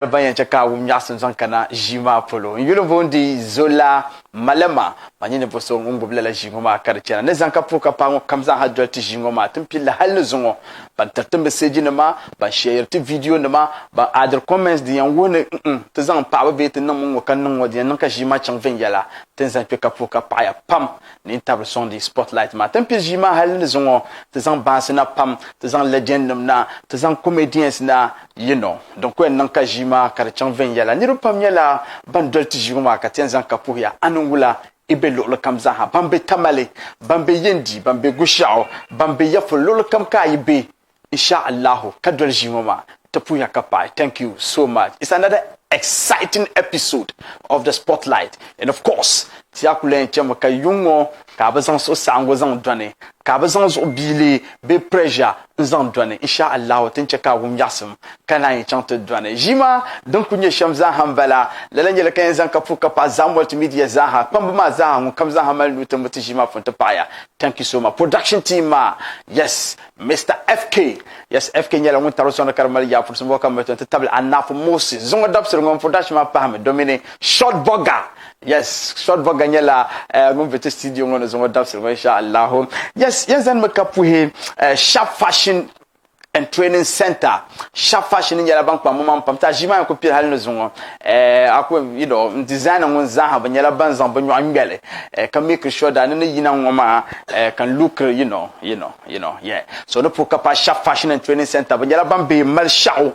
Bayan chaka wumyasun zankana jima polo yulo bondi zola malama manyene boso ngobla la jingoma karchana ne zanka puka pango kamza hadwati jingoma tumpila halno zongo ban tartum message nama ban share ti video nama ba other comments di yan wona te zan pa ba beti nan mun kan nan wodi nan ka jima chang ven yala ten zan peka puka pa ya pam ni table son di spotlight ma tumpil jima halno zongo te zan basina pam te zan legend na te zan comedians na you know donc when nan ka jima karchang ven yala ni rupam yala ban dolti jingoma ka ten zan ka puya anungula ibe lo kamza ha bambe tamale bambe yendi bambe gushao bambe yafo lo kam ka ibe insha Allah kadwal jingoma tapuya kapai. Thank you so much. It's another exciting episode of the Spotlight, and of course tiakule chama ka yungo ka bazan so sango zan dwane ka bazan so bile be pressure zan dwane insha Allah tinche ka wum yasum kana yin chante dwane jima donc kunye shamza hambala lalanje la kan zan ka fuka pa za multimedia za ha pamba ma za ha kam za ha mal lutamati jima fonta paya. Thank you so much production team yes Mr. FK yes FK nyala ngun taro sona karmal ya pour so kam to table anaf Moses zongo dab sur ngom production ma pa me dominer short burger. Yes, short va gagner la petit studio on nous on sur inshallah. Yes, and me kapuhe Sharp Fashion and Training Center. Sharp Fashion in la bank pa mama pamta jima ko pire hal nous on you know design on za ba nyala ban zan banyo angale can make sure that na yina ngoma can look you know yeah. So no pour kapa Sharp Fashion and Training Center ba nyala ban be mal shao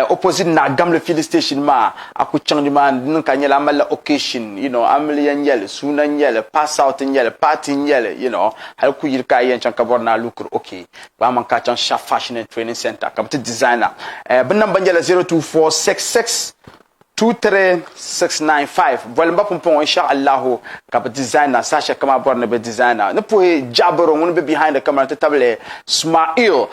opposite na gam le field station ma aku chang man nun ka nyala mal occasion you know amlian yele sunan yele pass out yele party yele you know hal ku yir ka yen chang ka borna lukur okay ba man ka chang Sharp Fashion and Training Center kam te designer ban banjala 02466 23695 volumba pompon inshallah ka designer Sasha kama borna be designer ne po jaboro ngun be behind the camera table Smail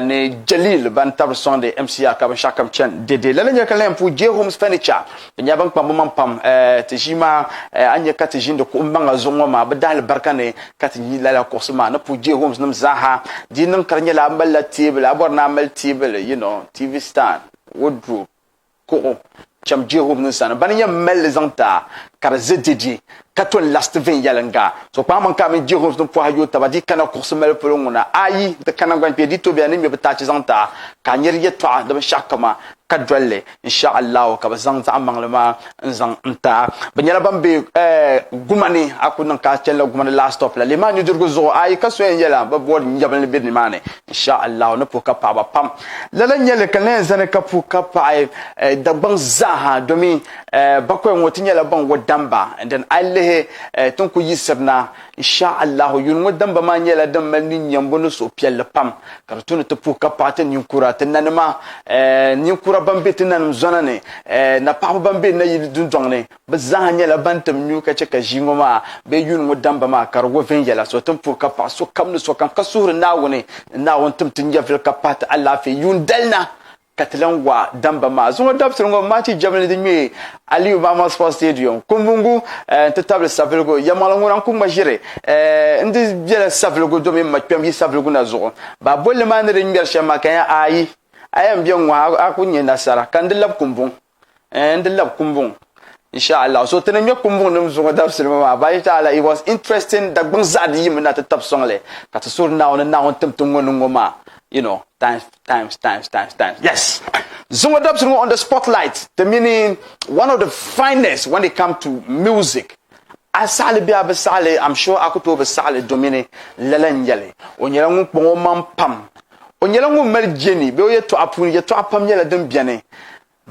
ne Jalil ban table son de MCA ka shakam chen dede la nya kala pour J Homes Furniture nya ban pam mom pam te jima anya ka te jindo ko mbanga zongo ma badal barkane ka te la korsuma ne pour J Homes nam zaha di nan karnya la mbala table aborna mal table you know TV stand wardrobe ko cham Jehom nusana baniya mel zanta kar zedidi katon last vin yalanga so pa man kam Jehom no po hayo tabadi kana kursu mel polongona ayi de kana gwan pe dito be ani me bata ci zanta ka nyer yetwa de shakama kadwalle insha Allah ka bazang za manglema nzang nta banyala bambe gumani akunan ka chella gumani last stop la lima ni durgo zo ayi ka so yela ba bod nyabal be ni mane insha Allah no po ka pa ba pam lala nyele kan zane ka pu ka pa da bang zaha domi bakwe ngotinya la bang wadamba and then allehe tonku yisirna insha Allah yun wadamba ma nyela dam ni nyambo no so piel pam kartunu to pu ka pa ten yunkura tenanma nyukura bambe tinan zonane na pa bambe na yidun dongne bazaha nyela bantam nyuka cheka jingoma be yun wadamba ma karwo ven yela so tumpu ka pa so kam no so kan kasur na won tum tin yafil ka pat Allah fi yun dalna katlan wa damba ma zo dabsir ngo mati jamle de mi Aliou Mama Sports Stadium kumbungu te table savelgo yamala ngora kumba jire ndi biela savelgo do mi makpem yi savelgo na zo ba bolle man de ngier shema kan ayi ayam bien wa akunye nasara kan de lab kumbung and lab kumbung inshallah so tene mi kumbung num zo dabsir ma ba taala it was interesting da bang zadi yim na te tap songle ka te sur na on tum ngoma you know times. Yes. Zunga Dubs on the spotlight. The meaning one of the finest when it comes to music. Asale bi abasale, I'm sure akuto besale domine lelenjale. Onyelangu pongomam pam. Onyelangu merjeni be oye to apuni ye to apam yela dem biane.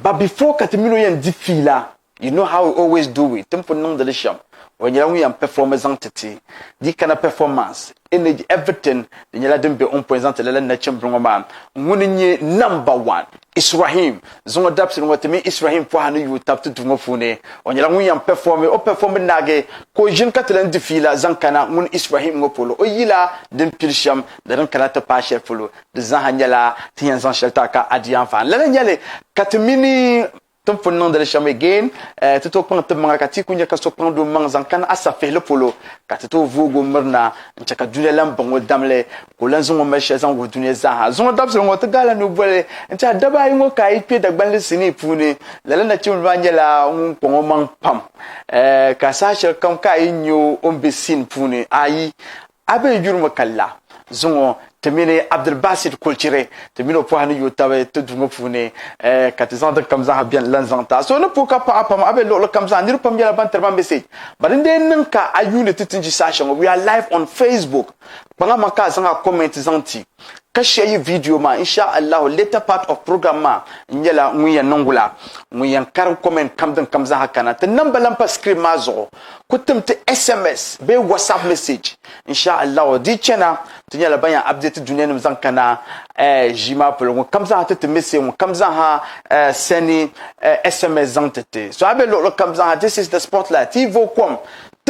But before katemino yen difila, you know how we always do it. Tempo non de lisham. When you're young performance entity, the kind of performance, energy, everything, then you let them be on present to let nature bring man. Winning number one is Rahim. Zonga daps in what me is Rahim for how you tap to do phone. When you're young performing nage, ko jin katalan defila zankana mun is Rahim ngopolo. O yila den pilsham, the don't kanata pasha follow. The zahanyala, tian zan sheltaka adian fan. Let yale katamini tum fon non de chame again to to pang te manga kati kunya ka so pang do mang zan kan asa fe le polo ka to vugo murna nchaka dule lam bango damle ko lan zungo me she zan go dunia za ha zungo dab so ngoto gala no bole ncha daba yi ngo kai pe dagban le sini puni lala na chim vangela un pongo mang pam ka sa she kam kai nyu ombesin puni ayi abe juruma kala zungo temine Abdul Basit Kulchire temino po hani yotawe to dungo pune katizan comme ça bien lanzanta so no poka pa pa abe lo comme ça ndiru pam yala ban terba message but then nka ayune titinji session we are live on Facebook banga maka zanga comment zanti ka share video ma insha Allah later part of program ma nyela nguya nongula nguya kar comment kamdan kamza hakana te number lampa screen ma zo kutum te SMS be WhatsApp message insha Allah di chena tinyala banya update dunia nzan kana jima polo kamza te message kamza ha seni SMS zantete so abe lo kamza this is the spotlight tivo kom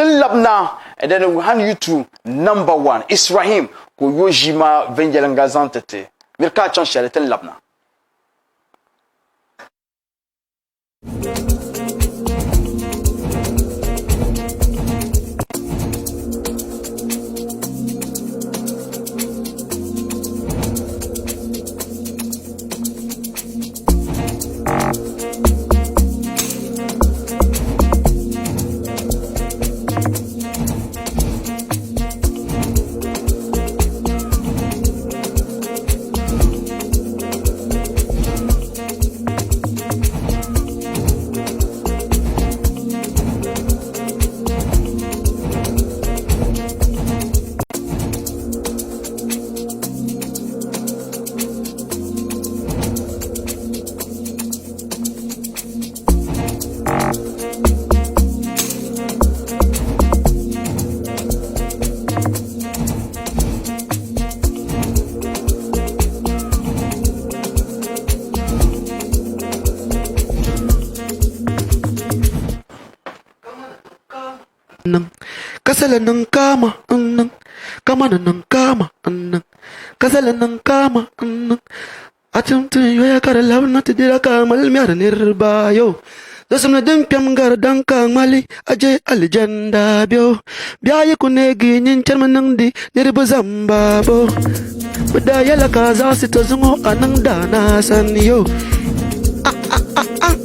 Labna, and then we hand you to number 1. It's Rahim, ko yojima venjelanga zantete. Mirka chan share ten labna. Kasala ng kama, kama na ng kama, kasala ng kama, atum tu ya karalaw na tidira kamal miara nirbayo. Dasam na dimpiam garadang kang mali aje alijanda bio. Biaya kunegi nyinchar manang di niribazambabo. Badaya la kaza sito zungo anang danasan yo.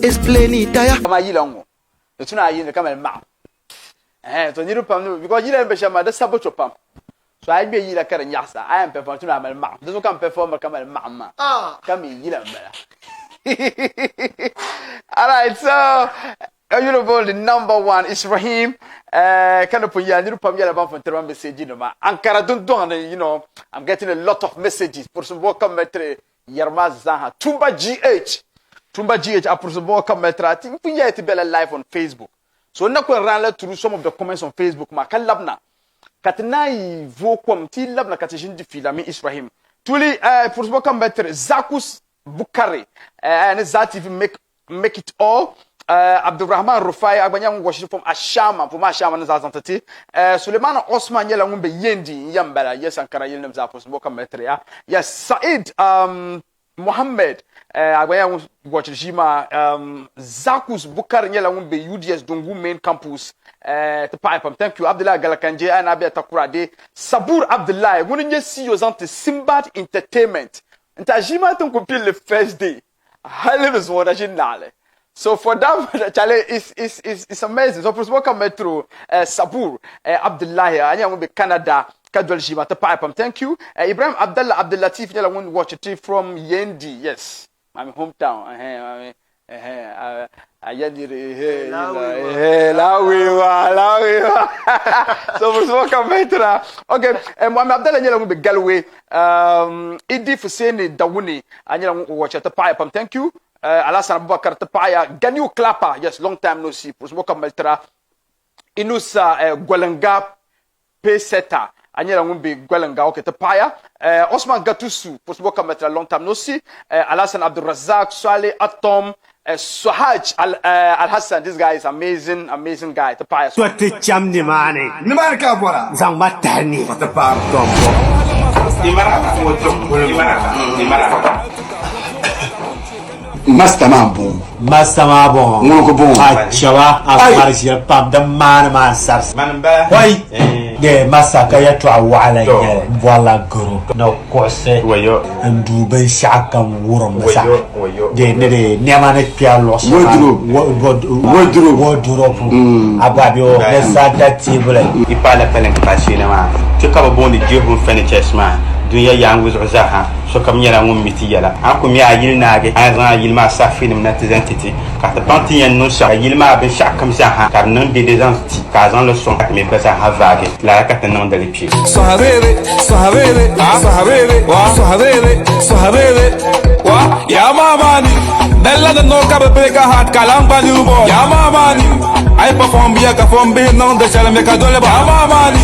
Explain it ya. Kama yilongo. Tuna yin kama ma. To niru pam because yila be shama da saboto pam. So I be yila kara nyasa. I am perform tuna mal ma. Dozo kam perform kama ma. Kami yila mbela. All right, so the number 1 is Rahim. Kind of ya niru pam yala ban for message no ma. Ankara don you know, I'm getting a lot of messages. Pour some work come mettre Yerma Zaha. Tumba GH. Tumba GH pour some work come mettre. I think we to be live on Facebook. So na ko ran through some of the comments on Facebook ma kalabna katnai vokom ti labna katishin di filami Israhim tuli pour ce comme mettre Zakus Bukari and that even make it all Abdurrahman Rufai agbanya ngwashi from Ashama pour ma Ashama na zantati Suleiman Osman yela ngumbe yendi yambala yes ankara yelem za pour ce comme mettre ya Said Mohammed agbanya ngwashi jima Zakus Bukari yela ngumbe UDS Dongu main campus te pipe thank you Abdullah Galakanje and Abia Takurade Sabur Abdullah wouldn't see you on Simbad Entertainment ntajima ton kopil le first day hallelujah what ajinale. So for that challenge is amazing. So first welcome metro Sabur Abdullah anya will be Canada kadwal jima te pipe thank you Ibrahim Abdullah Abdul Latif yela won watch it from Yendi yes my hometown ayadiri lawiwa so first welcome metro okay Muhammad Abdullah yela won be Galway idi fuseni dawuni anya watch it pipe thank you Alassane Abubakar Tapaya, Ganyu Klapa, yes, long time no see. Pusmoka Meltra, Inusa Gwalanga Peseta, Anyela Mumbi Gwalanga, okay, Tapaya, Osman Gatusu, Pusmoka Meltra, long time no see. Alassane Abdulrazak, Swale Atom, Suhaj Al Hassan, this guy is amazing guy. Tapaya. Tuati chamni mane. Nimarka bora. Zang matani. Patapar tombo. Nimaraka. Master Mambo. Master Mambo. Mon bon. Achawa afarjir pam da man sars. Man ba. Wai. De masaka ya to awala ya wala guru. No kose. Wayo. Ndu ben shakam wurum sa. Wayo. De ne nyama ne pia lo so. Wardrobe. Ababio nessa table. Ipala pelen passion ma. Tu ka bon de Dieu vous furniture ma. Dunya yang wuz uzaha so kam nyala ngum miti yala akum ya yil naage azan yil ma safin min entity ka ta panti yan no sha yil ma be sha kam sha ha kar non de des anti ka zan le son me pesa ha vague la ka ta non de les pieds so habebe wa ya mamani bella de no ka be ka hat kalam ba lu bo ya mamani ai perform bien ka form be non de chala me ka dole ba mamani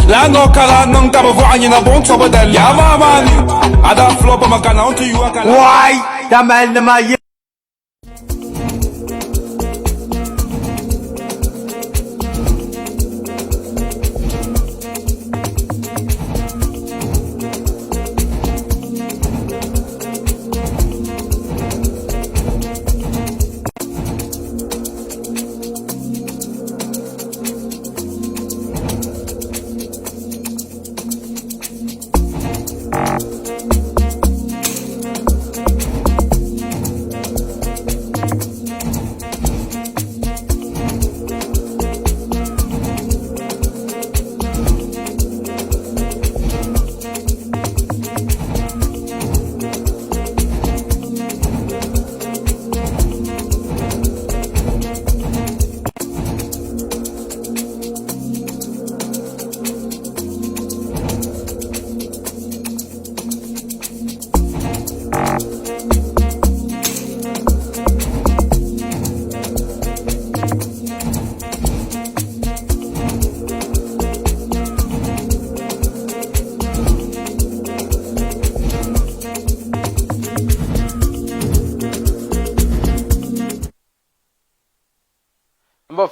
la no kala non ka bo ani na bon so badal ya mamani ada flop ma kana on tu yu akala Wai tamal na ma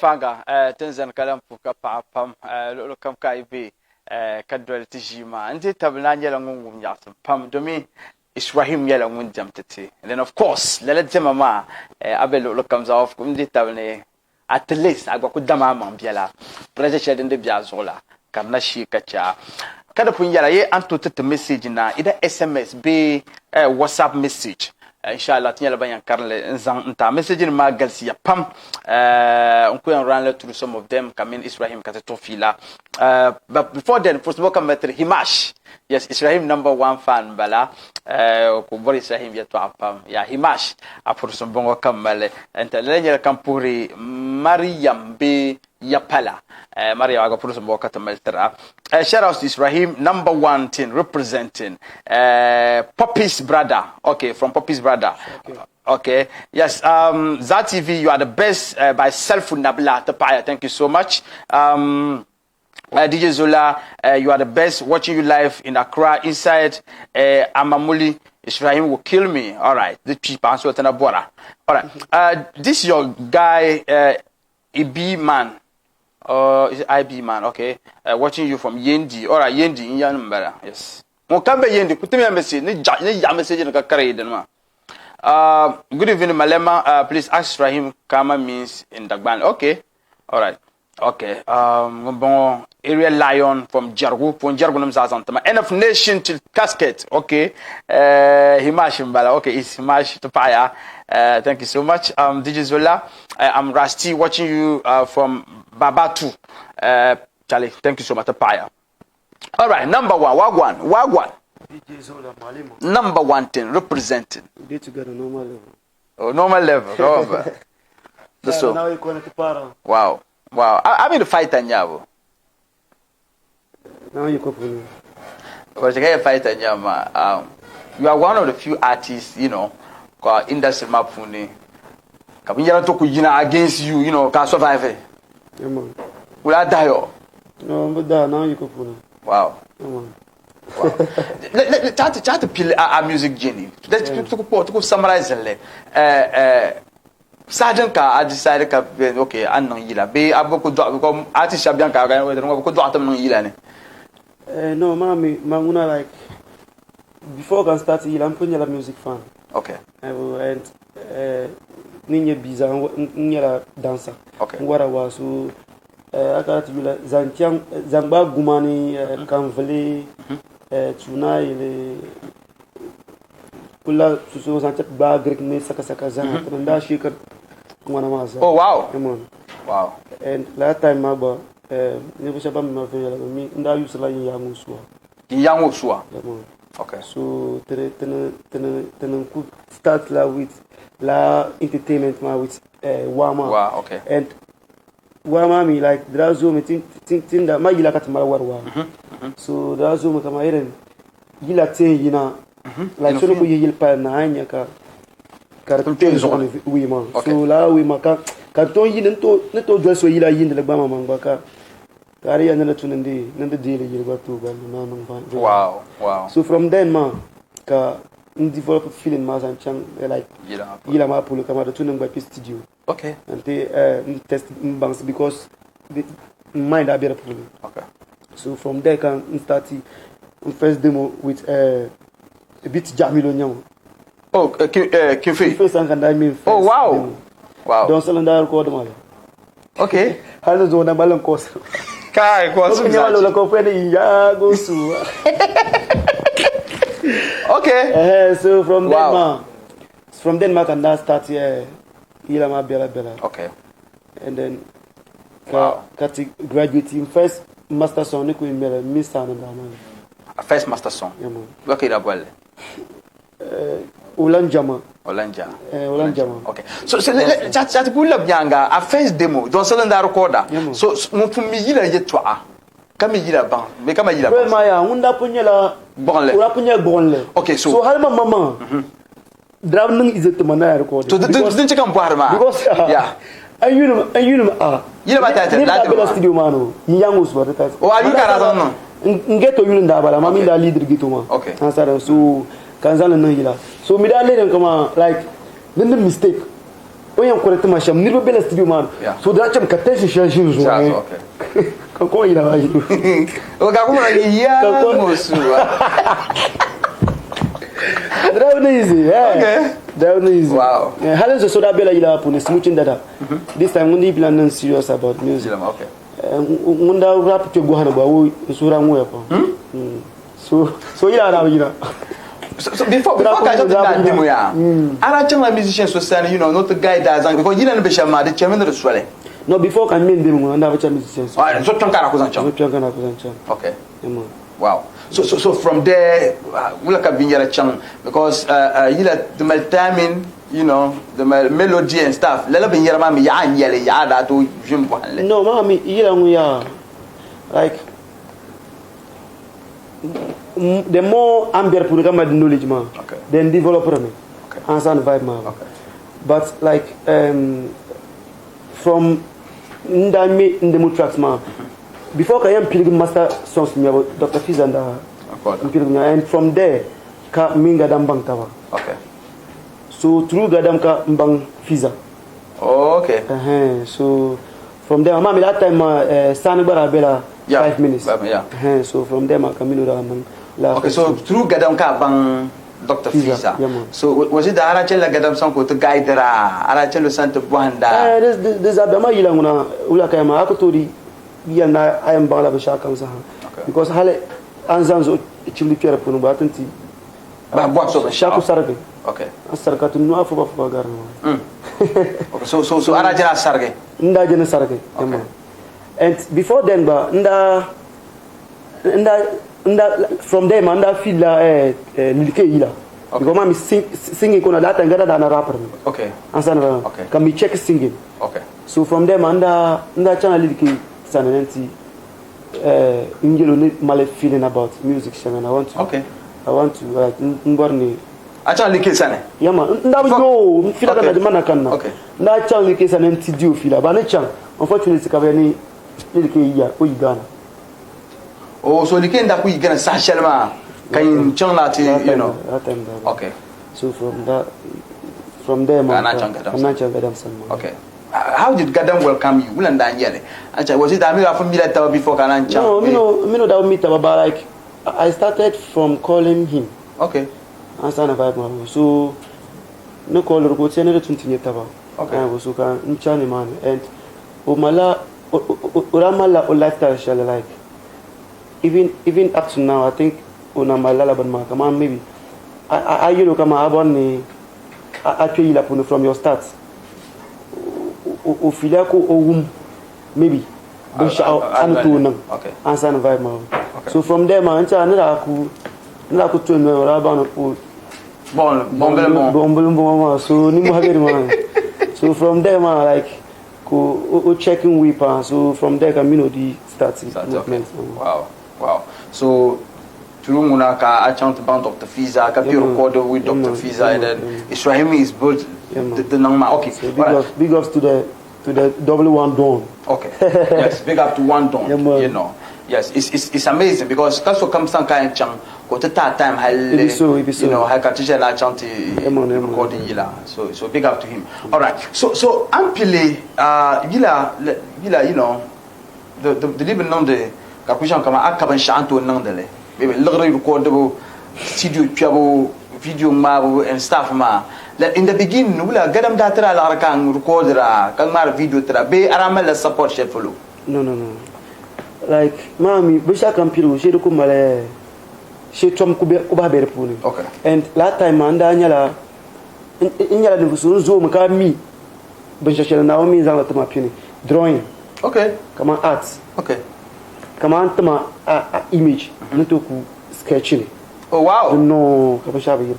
fanga tenzan kalam puka pa pam lo kam kai be kadwal tijima ndi tabna nyala ngum yasam pam domi Rahim yala ngun jamtete and then of course lele jema ma abelo lo kam za of ndi tabne at least agwa ku dama ma biala president shedin de biazola karna shi kacha kada pun yala ye anto tete message na ida SMS be WhatsApp message inshallah tinyala banyan karle nzang nta message ni ma galsi ya pam on ko run through some of them kamin Rahim katato fila but before then first of all come met Himash. Yes, Rahim #1 fan bala ko bori Rahim ya to apam ya Himash apur some bongo kamale enta lenye kampuri Mariam be Yapala Maria aga pur some bongo katameltra shout out to Rahim #1 team representing Poppy's brother. Okay, from Poppy's brother. Okay. Yes, Za TV, you are the best by Selfu Nabla Tapaya. Thank you so much. DJ Zola, you are the best. Watching you live in Accra inside Amamuli. Rahim will kill me. All right. The cheap answer to Nabora. All right. This your guy, EB man. Is it IB man? Okay. Watching you from Yendi. All right. Yendi in Yanambara. Yes. Mokambe Yendi. Put me a message. Ni message in the Karayden. Good evening, Malema. Please ask Rahim Kama means in Dagban. Okay. All right. Okay. Bon, area lion from Jargo. From Jargo Namzazantama. End of nation till casket. Okay. Himash Mbala. Okay. It's Himash Topaya. Thank you so much. DJ Zola. I'm Rusty watching you from Babatu. Charlie, thank you so much. Topaya. All right. Number one. Wagwan. #1 thing representing. They together normal level. Oh, normal level. Go on. So now you going to para. Wow. I'm in the fight now. Now you go for me. Because I fight now. You are one of the few artists, you know, industry map funi. Come here to kujina against you, you know, can survive. Yeah, man. Will I die? No, but that now you go for me. Wow. Yeah, man. Wow. Try to peel our music journey. Let's to summarize it. Sergeant ka I decided ka okay anno yila be aboko do because artist bian ka ga we ko do atam no yila ne no mami manguna like before I can start yila I'm putting music fan. Okay. And ninye biza nyera dansa. Okay. Ngwara wasu akati bila zamba gumani kanvele tuna ile kula susu santet ba grek ne saka zana tanda shikar ngwana maza. Oh wow. Come on. Wow. And last time maba ne busha ba ma vela mi nda yusla yangu suwa. Yangu suwa. Okay. So tenen could start la with la entertainment ma with wama. Wow, okay. And wama mi like drazo me tin da ma yila katma warwa. So drazo me kama iren yila tin yina like so ko yil pa na anya ka kartel zo wi ma. So la wi ma ka ton yin to jo so yila yin de ba ma ba ka kari anala tunandi nanda dile yil ba to ba na nang ba. Wow. So from then ma ka develop feeling ma san chang like yila ma pulu kama da tunan ba studio. Okay. And they test banks because the mind are better pulu. Okay. So from there can start first demo with a bit Jamilo nyam. Oh, Kifi. First and I mean first. Oh wow. Demo. Wow. Don't sell under record mal. Okay. Halo zona balon course. Kai kwa So nyalo la ko pwede ya go su. Okay. So from then ma can start ila ma bela. Okay. And then Wow. graduating first master song ni ko imela Mr. Ananda. First master song. Yeah man. Okay, da bole. Ulanjama. Olanjama. Okay. So chat pull up yanga a first demo. Don't sell that recorder. So mo fumi yila yetwa. Kama yila ban. Me kama yila ban. Maya unda punya la bonle. Ura punya bonle. Okay, so halma mama. Drab nung is it to mana record. So didn't check on Parma. Because yeah. Ayunum yila batata la bela studio mano. Yangu so that. Oh, ayu kara no. Ngeto yulun da bala mami da leader gitu ma. Okay. Ansara so kanzana na yila. So mi da leader kama like the mistake. Oyan correct ma sham nirba bela studio man. So da cham kateshi shashin zo. Okay. Kako yila ba yidu. O ga kuma ya mosu. That easy. Yeah. Okay. That easy. Wow. Halen so da bela yila pune smooching dada. This time ngundi plan serious about music. Okay. Ngunda rap to go hana ba wo sura ngoya pa. So ila na yila. So before I jump that demo ya. Ara chama musician so say not the guy that because you don't be shama the chairman of swale. No, before can mean demo and have a musician. Ah, so tankara ko zancham. Okay. Wow. So from there we like binyara chang because the timing the melody and stuff. Lela binyara ma mi ya nyele ya da to jumbo. No, mami yila nguya like the more ambient program the knowledge ma then developer me answer and vibe ma but like from ndami in the tracks ma before I am pilgrim master songs me about Dr. Fiz and and from there ka minga dam bang tawa so through gadam ka mbang Fiza so from there mama that time sanu bara bela 5 minutes so from there ma kamino da man so through gadam ka bang Dr. Fiza so was it the arachel gadam song ko to guide ra arachel santo buhanda this abama yila nguna ula kayama akotori yana ayam bala ba shaka sa because hale anzanzo chili piera punu ba tanti ba bo so shaku sarge sarka tu no afu ba garno so arachel sarge nda jena sarge and before then ba nda from there man da feel la lilike yila because mami singing kona that ngada da na rapper ansana can be check singing so from there man nda channel lilike sananti ingelo ne male feeling about music shaman I want to like ngorni acha lilike sana yama nda yo feel kana mana kanna nda channel lilike sananti dio feel ba ne chan unfortunately ka bani lilike ya o igana so the kind that we get sashama can channel so from there man how did Gadam welcome you will and Daniele was it Amira from Milata before Kanan no that meet about like I started from calling him and son of so no call ko tsene re tuntinye taba Okay. I was uka nchani man and umala uramala o lifestyle shall like even up to now I think una malala ban ma kama maybe I you know kama abon ni actually la puno from your start o filia ko o wum maybe bisha an to nan Okay. answer vibe ma so from there man ncha na ku to no ra ba no bon so ni mo hageri man so from there man like ko checking weapon so from there can the start movement. Wow. So through Munaka, I chant about Dr. Fiza, I can be recorded with Dr. Fiza, and then Rahim is built the Nangma. Okay. So big ups to the double one dawn. Okay. Yes, big up to one dawn. You know. Yes, it's amazing because that's what comes some kind of chang. Go to that time, you know, I can teach a lot chant recording yila. So big up to him. All right. So amply yila, you know, the living on the Capuchan kama akaban shanto nandele. Maybe literally recordable studio piabo video mabu and stuff ma. Like in the beginning, wula gadam datara la kang recordera kang mar video tra be aramel support chef follow. No. Like mami bisha kampiru she ko male she tom ko ba bere puni. Okay. And last time anda nyala nyala ni fusuru zo maka mi bisha shela na mi zanga tuma puni drawing. Okay. Kama art. Okay. Kama antama image nito ku sketching. Oh wow. No kabisha ba yep.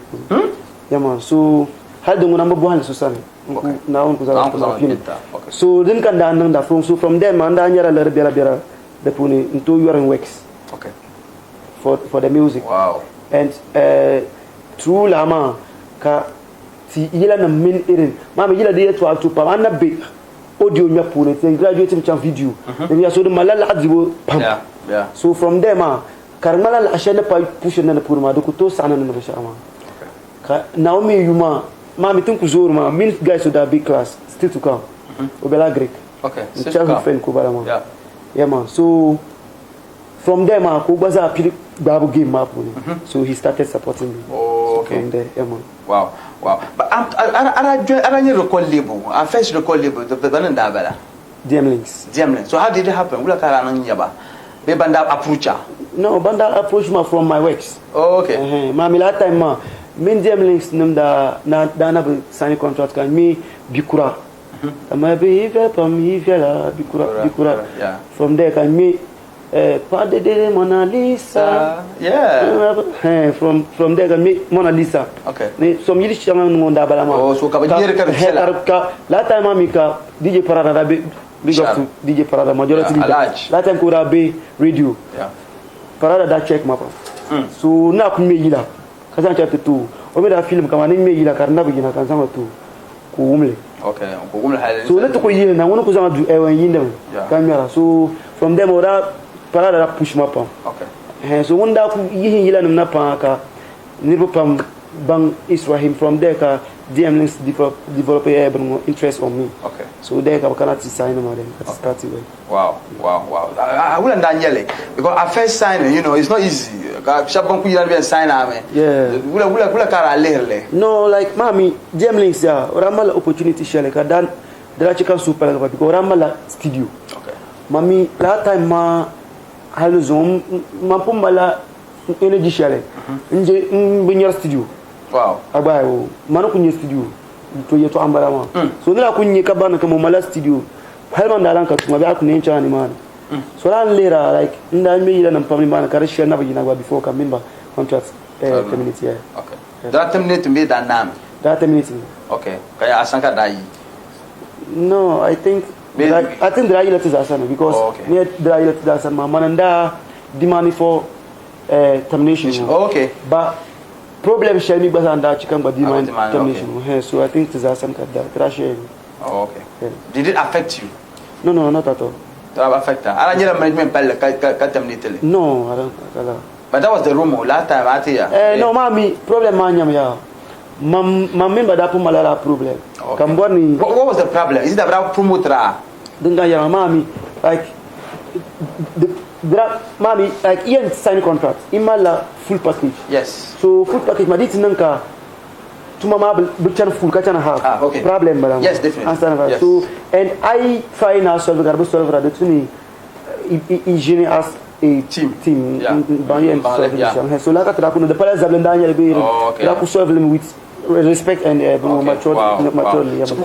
Yeah man. So had the number one so sorry. Okay. Now on Okay. so then can da from so from there man da nyala la bera the puni into your works. Okay. For the music. Wow. And through lama ka ti yila na min irin mama yila de to pa na be audio nya puni then graduate in video. Then ya so the malala adzibo pam. Yeah. So from there ma karmala la ashana pa push na puri ma do to sana na basha ma. Ka Naomi Yuma ma mitin ku zoro ma min guys with that big class still to come. Obela Greek. Okay. Childhood friend ko bala ma. Yeah. Yeah man. So from there man ko baza pili babu game map. So he started supporting me. Oh, okay. From there, yeah man. Wow. But I record label. I first record label the banda bala. DM links. So how did it happen? Wula kara nang yaba. Be banda approacher. No, banda approach me from my works. Oh, okay. Ma mi last time ma min DM links num da na sign contract kan mi bikura. Ama be pam la bikura. Yeah. From there kan mi Pade de Mona Lisa. Yeah. From there kan mi Mona Lisa. Okay. Ne some Yiddish chama ngonda bala ma. Oh, so ka bajere ka last time ma mi ka DJ Parada da big up to DJ Parada majority last time ko da be radio. Yeah. Parada da check ma pa. So na ku me yila. Kasan cha tu. O me da film kama ni me yila karna bi na kan sama tu. Ku umle. Okay. Ku umle hale. So let ko yila na wono ko sama du ewan yinda. Camera. So from them ora Parada da push ma pa. Okay. So wanda ku yihin yila na pa ka nirbo pam bang Rahim from there ka DM links develop interest on me. Okay. So there ka kana sign ma then start it. Wow. I will Daniele because I first sign, you know, it's not easy. Shabon ku yila be sign ame. Yeah. Wula kara lerle. No, like mami DM links ya ramal opportunity share ka dan dala chicken super ka because ramal studio. Okay. Mami last time ma haluzum ma pumbala energy share. Nje binyar studio. Wow. Abayo manu kunye studio to yeto ambara ma. So nila kunye ka bana kama mala studio. Har man dalan ka tuma ba ku ne chani man. So ran lera like nda me yila nan pamni man ka rashiya na bagina ba before ka member contract community. Okay. That terminate me that name. That terminate. Okay. Kaya asanka dai. No, I think the right is asana because near the right is asana mananda demand for termination. Okay. But problem shall me but and chicken but demand termination. Okay. So I think it is asana that trash. Oh, okay. Yeah. Did it affect you? No, not at all. That affect her. I don't management pal ka terminate. No, I don't. But that was the rumor last time I tell you. No, mami, problem manyam ya. Mam member da malala problem. Kamboni. What was the problem? Is it about promoter? Dinga ya mami like mami like Ian sign contract. Imala full package. Yes. So full package maditi nanka mama butcher full kachana have okay. problem bala. Yes, definitely. Understand? Yes. So and I try now solve garbo solve the tuni hygiene as a team Yeah. Yeah. So like that kuno the pala zablendanya be la solve them with respect and mature.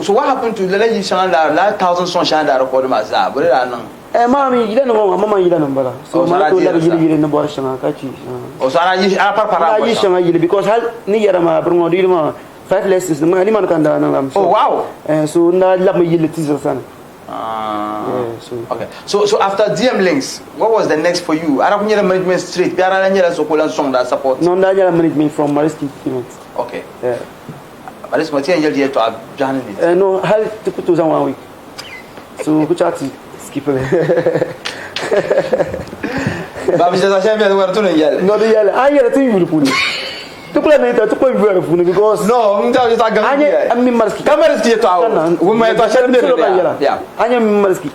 So what happened to the lady Shanda? Like 1,000 son Shanda recorded myself. But I know. Mami, you don't know, Mama, you don't know. So, I told her you in the Borshan. Oh, so I use because how near my Bruno 5 lessons, the man can do. Oh, wow. And so now let me yield the teaser son. Okay. So after DM links, what was the next for you? I don't need a management street. There are any so-called song that support. No, I management from Mariski. Okay. Yeah. But it's material here to have journalist. No, how to put those on 1 week. So, good chat. Skip it. But just I said, no, the yellow. I get a thing you will put it. To play later to play very funny because no, I'm talking I mean, Mariski. Cameras get out. Women, yeah. I am Mariski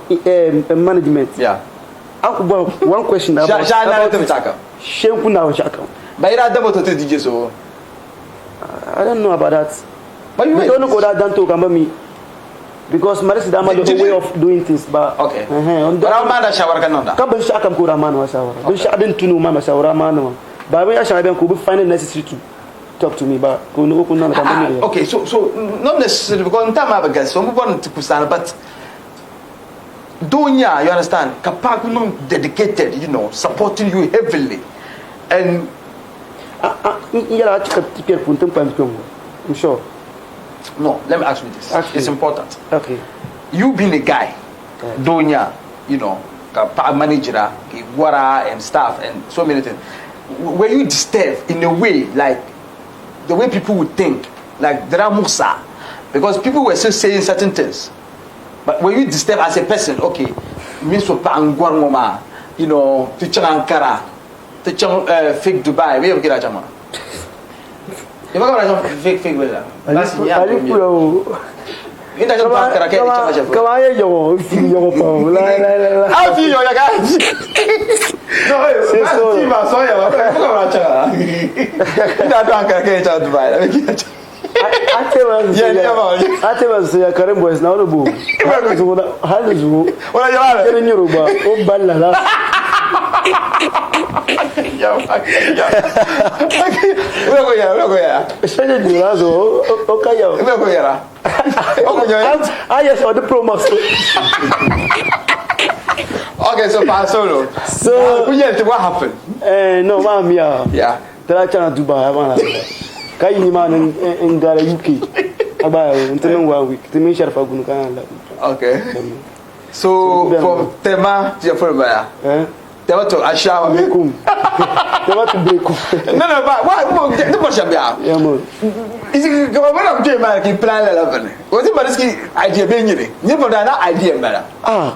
management. Yeah. One question about Shempu now, Shaka. But you're double to DJ, so I don't know about that. But you don't know what I done to come me because Maris Dama the way of doing things. But okay. But I'm mad at shower canada. Come and shaka Kura man was our. I didn't know Mama Shawara man. But when I shall could find it necessary to talk to me. But okay, so not necessarily because in time I have a guest, so move on to Kusana, but Donya, you understand? Kapakunum dedicated, you know, supporting you heavily. And I'm sure. No, let me ask you this. Actually, it's important. Okay. You being a guy, Donya, you know, manager, Guara and staff and so many things. Were you disturbed in a way, like the way people would think, like Musa, because people were still saying certain things. But were you disturbed as a person? Okay, Miss Mama, you know, teacher Ankara, teacher fake Dubai. Where you get that, Jama? You got fake Villa. You don't have to come on, yo, I feel your guys. No, I'm sorry, I tell us, Karim boys now the boom. How is you? What are you in Yoruba? Oh, Balla. I saw the promo. Okay, so Pasolo. So what happened? No, ma'am, yeah. Tell China Dubai. Can you man in the UK? About until 1 week. The mission for Gunkan. Okay. So for Tema, your friend, they want to shower. They want to break. No, but what? The person be out. Yeah, man. Is it go when I'm doing my plan 11? Was it Mariski idea being you? You put that idea, man.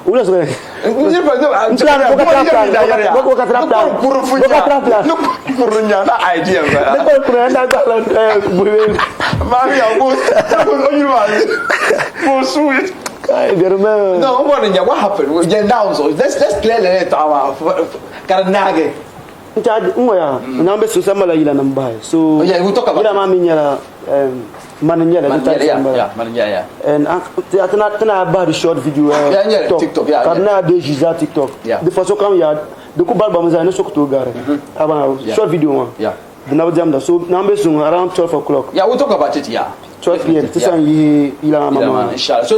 Who is going? You put no, what happened? Let's clear it out. Karanage. Number so samala ila namba. So yeah, we talk about ila mami nyala mananya. And atana about the short video TikTok. Yeah. Karna de jiza TikTok. The first come yard the kubal bamuza no sokto gare. About short video one. Yeah. The now jam so number soon around 12 o'clock. Yeah, we'll talk about it. Yeah. 12 p.m. So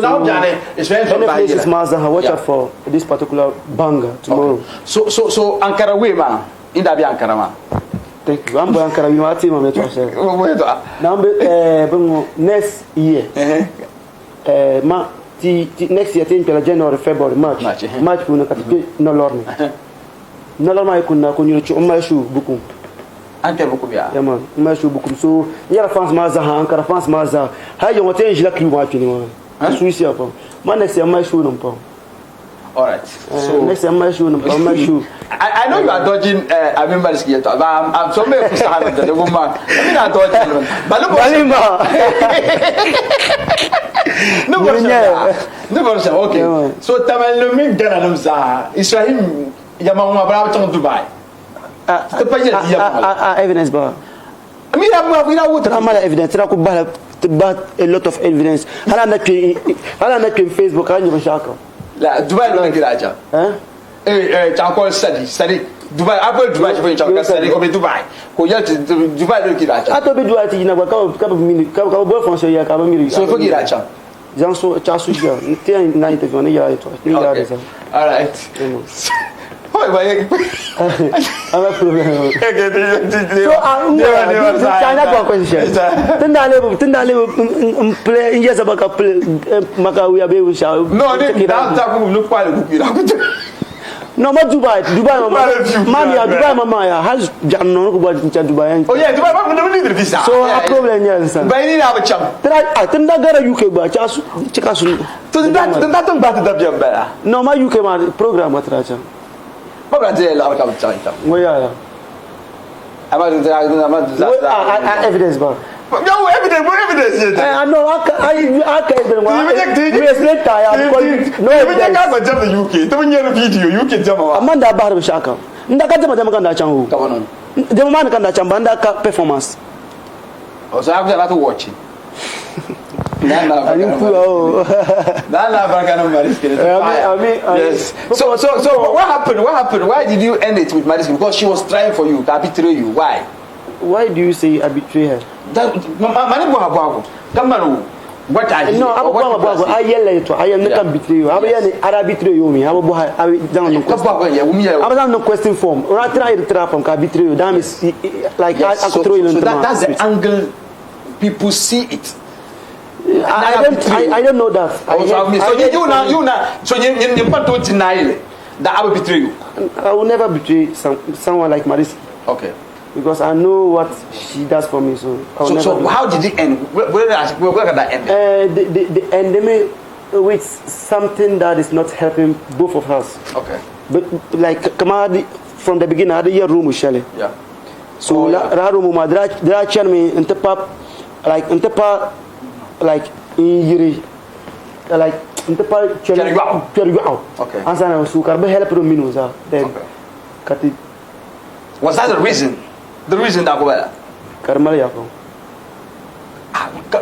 now, Johnny, it's very important. This Mazda, watch out for this particular banger tomorrow. Okay. So Ankara way, man. In that Ankara, man. Thank you. I'm going Ankara. You are team of Now, next year, next year, January, February, March. March, no learning. No learning. Kuna shoe bukum. Ante beaucoup bien. Yeah man, merci beaucoup. So, il y a la France Mazda, encore la France Mazda. Hay yo wote njila kliwa chini man. Suisse hapo. Man next year my shoe no pa. All right. So next year my shoe no pa, my shoe. I know you are dodging everybody's here. I'm so many for the woman. I mean I dodging. But no, okay. So tamal no mi dara no za. Israel ya mama bra to Dubai. Evidence bar. mi na wo Tra mala evidence tra ko ba a lot of evidence hala na ke Facebook anyi ba shaka la Dubai lo ngira aja ta ko study Dubai apple Dubai je fa study ko be Dubai ko ya Dubai lo ngira aja ato be Dubai ti na ka bo français ya ka ba miri so fo ngira aja Jean so cha su ja ti na interview ne ya to ni ya ça all right Oi, vai. Ama problem. So China kwa question. Tenda le play inje sabaka play maka we abe usha. No, ni ta ku lu kwale ku kira. No, ma Dubai mami ya Dubai mama ya has janno ko ba Dubai. Oh yeah, Dubai ba no need visa. So a problem ya san. Bai ni na ba cham. Tenda gara UK ba cha su chika su. Tenda ba ta biam ba. No, ma UK ma program atra cha. Ba ba de la ka cha ita. Ngoya. Ama evidence ba. No evidence. I know. I can't. We explain tire because no evidence. Ka ba jam the UK. To nyere video UK jama. Amanda bar be shaka. Ndaka jama kan da chan ho. Ka wono. Jama man kan da chan banda ka performance. O so after that watching. Yes. So what happened? Why did you end it with Mariska? Because she was trying for you to betray you. Why? Why do you say I betray her? What are you? No, I yell at you. I am not betray you. I betray you. I was no question form. Or I try to trap and betray you. That is like I throw you into that's the angle people see it. I don't know that. So you don't deny that I will betray you. I will never betray someone like Mariska. Okay. Because I know what she does for me. So how did it end? Where did that end? The ending with something that is not helping both of us. Okay. But like come from the beginning, I had a year room with Shelley. Yeah. So room there are me in the pub like in like in the pub okay. And then so carbe help from minusa then kati was that the reason? The reason that go karmal yako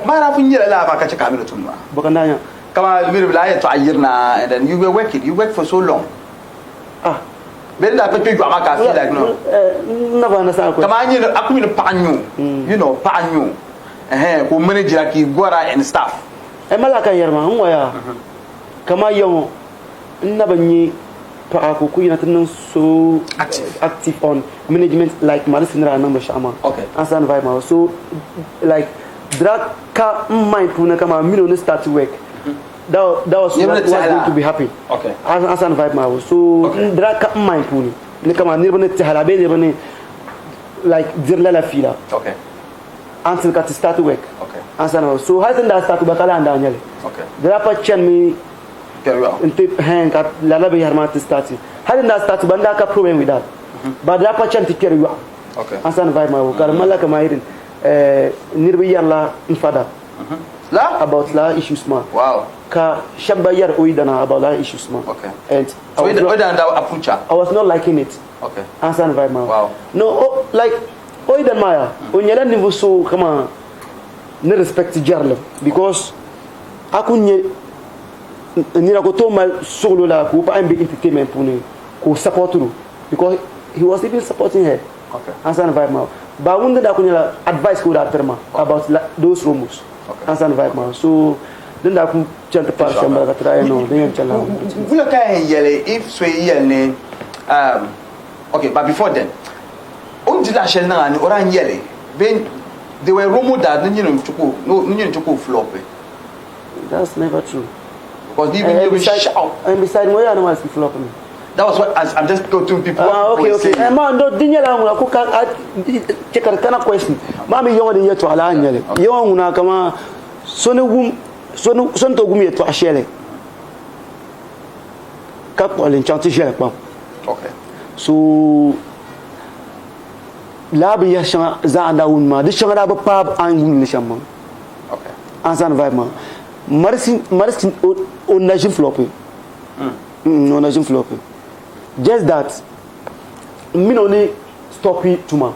mara funyela la ba ka chaka mi tumba bakandanya kama mi bila ya to ayirna and then you worked for so long ben da pe pe gwa maka feel like no na ba na sa ko kama anyi akumi no panyu you know panyu ko manager ki gora and staff malaka yarma waya kama yo na banyi pa ko kuyina tan so active on management like Mariska number shama okay ansan vibe ma so like drag ka mind puna kama million start to work that was what going to be happy okay ansan vibe ma so drag ka mind puni ne kama ni bane tahala be ne bane like dirla la fila okay until got to start to work okay ansan so how did that start to bakala and anyale okay drag pa chen me into hang at lala be harma to start how did that start banda ka problem with that but drag pa chen to carry you okay ansan vibe ma kar malaka ma irin nirbi yalla infada la about la issues ma wow ka shabba yar oidana about la issues ma okay and so oidana approach I was not liking it okay ansan vibe ma wow no like oidan maya onyela niveau so kama ne respect jarle because akunye nira ko to mal solo la ko pa mbi entertainment pour ne ko support lu because he was even supporting her okay ansan vibe ma ba wunda da kunya advice ko da terma about those rumors okay ansan vibe ma so then da ku chanta par chamba ka try no then chala vula ka yele if so yele okay but before then on did that shell na ni oran yele ben they were rumors that no chuku flop that's never true because even you shout and beside where animal is flop me that was what I'm just go to people okay man do dinyala ngula ko ka chekar kana question mami yongo ni yeto ala nyele yongo na kama sonto gum yeto ashele ka ko len chanti jele pa okay so labi ya shanga za anda un ma de shanga da ba pa an gum ni shamma okay ansan vibe ma marsin on nation flopping on nation flopping just that me only stop it tuma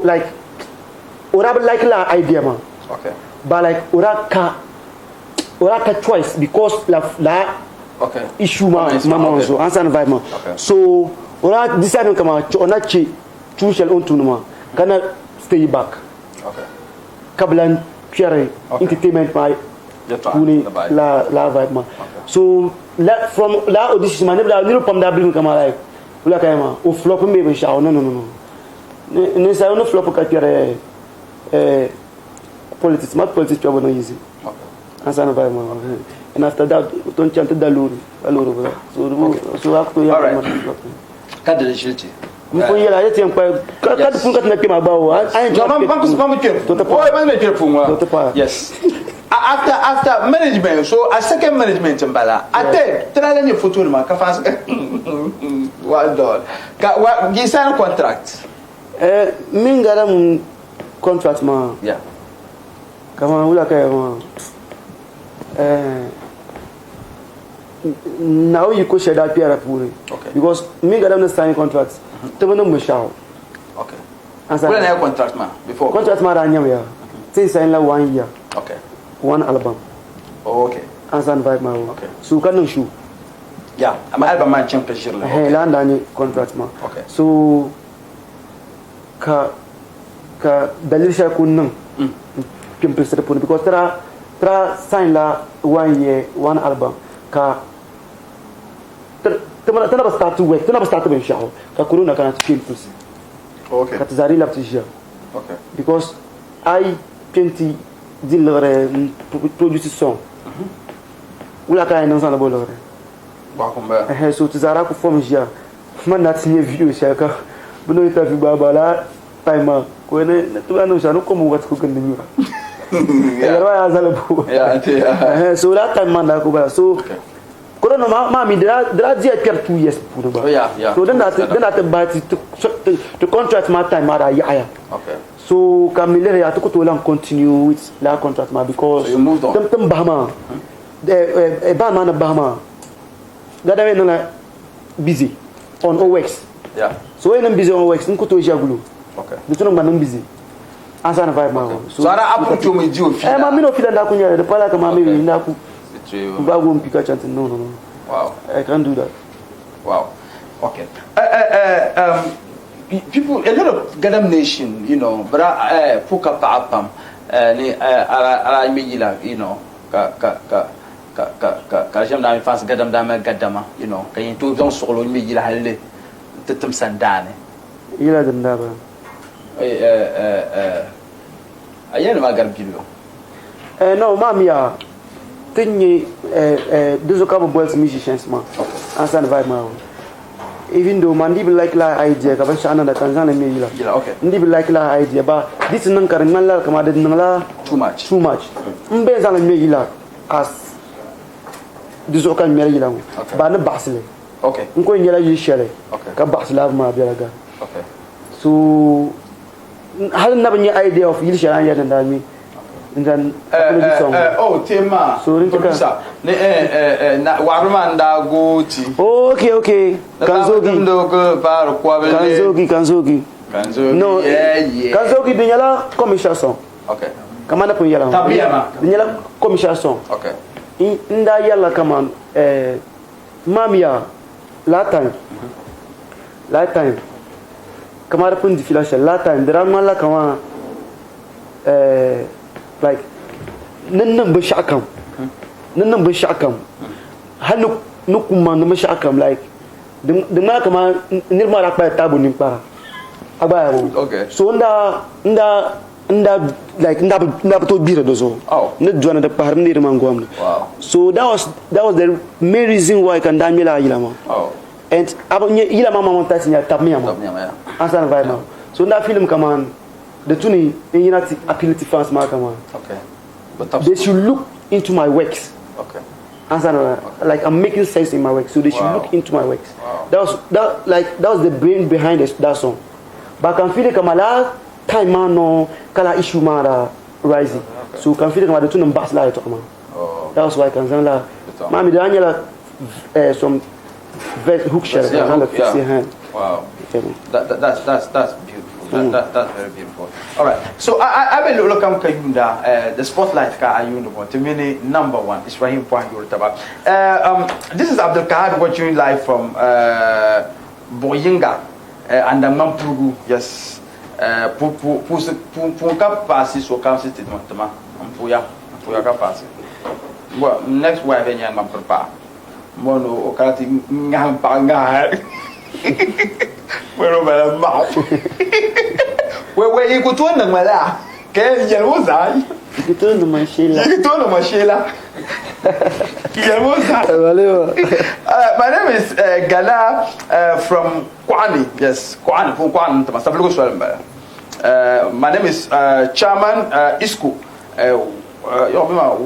like ora like la idea man. Okay. But like ora ka choice because la Okay. issue man also answer vibe man. Okay. So ora decide come on choose on to no kana stay back. Okay. Kablan pure entertainment my kuni la vibe man. So from la audition man never little pam da bring come like ula kayama o flop me be sha no ne sa no flop ka pure politics not politics trouble no easy. Okay. Answer vibe man. And after that don't chant daluru so after all right cadê de gente Mpo yela yeti mpa kad pun kat na pima bawo yes after management so a second management mbala ate trala ni futuro ma ka faz well done ka gi sign contract min garam contract ma yeah kama ula ka ma now you could share that PR puri because me got them signing contracts to no mushaw okay when I contract man before contract man ranya ya since sign la 1 year okay one album okay answer vibe ma okay so can no show yeah am album man champion shirle okay land any contract ma okay so ka dalil sha kunnan kimpe sere puni because tra sign la 1 year one album ka tana ba start work tana ba start ben shaho ka corona kana film plus okay ka tazari la tijia okay because I 20 dilere produce song ula ka ina sana bolore ba kumba so tazara ku form jia man na tinye video shaka buno interview baba la time ko ne tu anu shanu ko mu wat ku kan ni ya zala bu ya so la time man da ko ba so corona mami dra dia per 2 years pour ba yeah so then that but to contract my time mara ya okay so kamilere ya to lan continue with la contract ma because tem bahama ba man bahama gada we na busy on OX yeah so when I'm busy on OX nko to jagulu okay de to man busy asa na vibe ma so ara apu to me dio fi ma mi no fi da kunya de pala kama mi na ku bago mpika chanting no wow I can't do that wow okay people a lot of Gadam nation you know but puka pa apam ni ala migila you know ka jam da mi fas Gadam da ma gadama you know ka yin to don solo migila halle tetem sandane ila da ba ayena ma garbilo no mamia tinye those couple boys musicians man answer vibe man even though man people like la idea ka ban shana da Tanzania me yila okay people like la idea ba this nan karin man la kama da nan la too much mbe zala me yila as those kan me yila ba na basle okay nko nyela yi shere okay ka basla ma biya ga okay so hal na ban idea of yil shara ya da mi then tema so producer na waruma nda goti okay kanzogi ndo ko par kwabele kanzogi no kanzogi dinyala commercial song okay kama na punyala tabiama dinyala commercial song okay inda yalla kama mamia la time kama na pun difilasha la time drama la kama like nan ba shakam halu nukuma na shakam like the ma kama nirma ra pa tabu ni para abaya okay so nda like nda to bira dozo ne duana da par ni nirma ngom wow so that was the main reason why kan damila yilama and abanya yilama mama tasinya tabmiya asan vai ma so nda film kama the tuni in unity ability fans ma kama okay but they should look into my works okay answer like I'm making sense in my work so they should look into my works that was the brain behind that song but can feel kama la time man no kala issue mara rising so can feel kama the tuni bass la to kama that was why kan san la mami da anyala some hook shell kan la fix hand wow that's beautiful That's very beautiful. All right. So I will look at Kayunda, the spotlight car Ayunda, to me number one is Rahim Pwangul Tabak. This is Abdul Kahad watching live from Boyinga and the Mampugu, yes. Punka passes or comes it to Puya passes. Well, next wife and young papa. Mono or Kati Ngampanga. Where over a mouth. Where you could turn them, my la. Can you was I? You turn to my Sheila. You turn to my Sheila. My name is Gala from Kwani. Yes, Kwani, from Kwani. My name is Chairman Isku.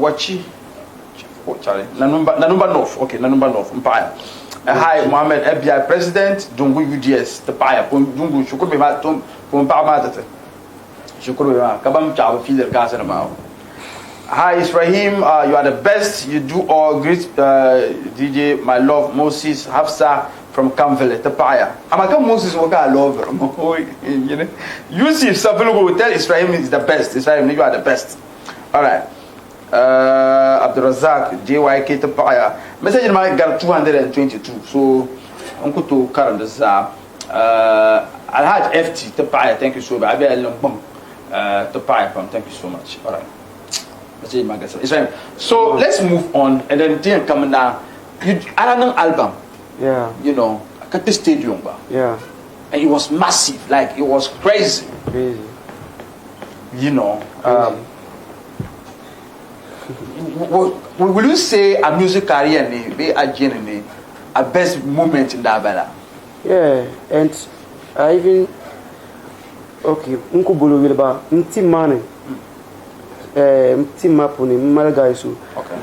Wachi. Nanumba North. Okay, Nanumba North. Empire. Hi, Mohammed FBI President. Dungu UDS. The Paya. Dungu. Should be my tomb. Pumpamata. Should be my Kabam Chava Feeder Gas and Mao. Hi, it's Rahim. You are the best. You do all great. DJ, my love, Moses Hafsa from Camville, Tapaya. I'm a Moses Waka love. You see, if some people will tell Israel is the best. Israel, you are the best. All right. Abdul Razak, JYK Tapaya. Message in my got 222. So, Uncle to current is Alhaj FT Tapaya. Thank you so much. I be a long Tapaya from. Thank you so much. All right. So let's move on and then coming down. You had an album. Yeah. You know, at the stadium. Yeah. And it was massive, like it was crazy. Crazy. You know. Will you say a music career be a best moment in that ballad? Yeah, and I even Nkubulu Wilba, Ntimane. Team map on him, Malaga. Okay.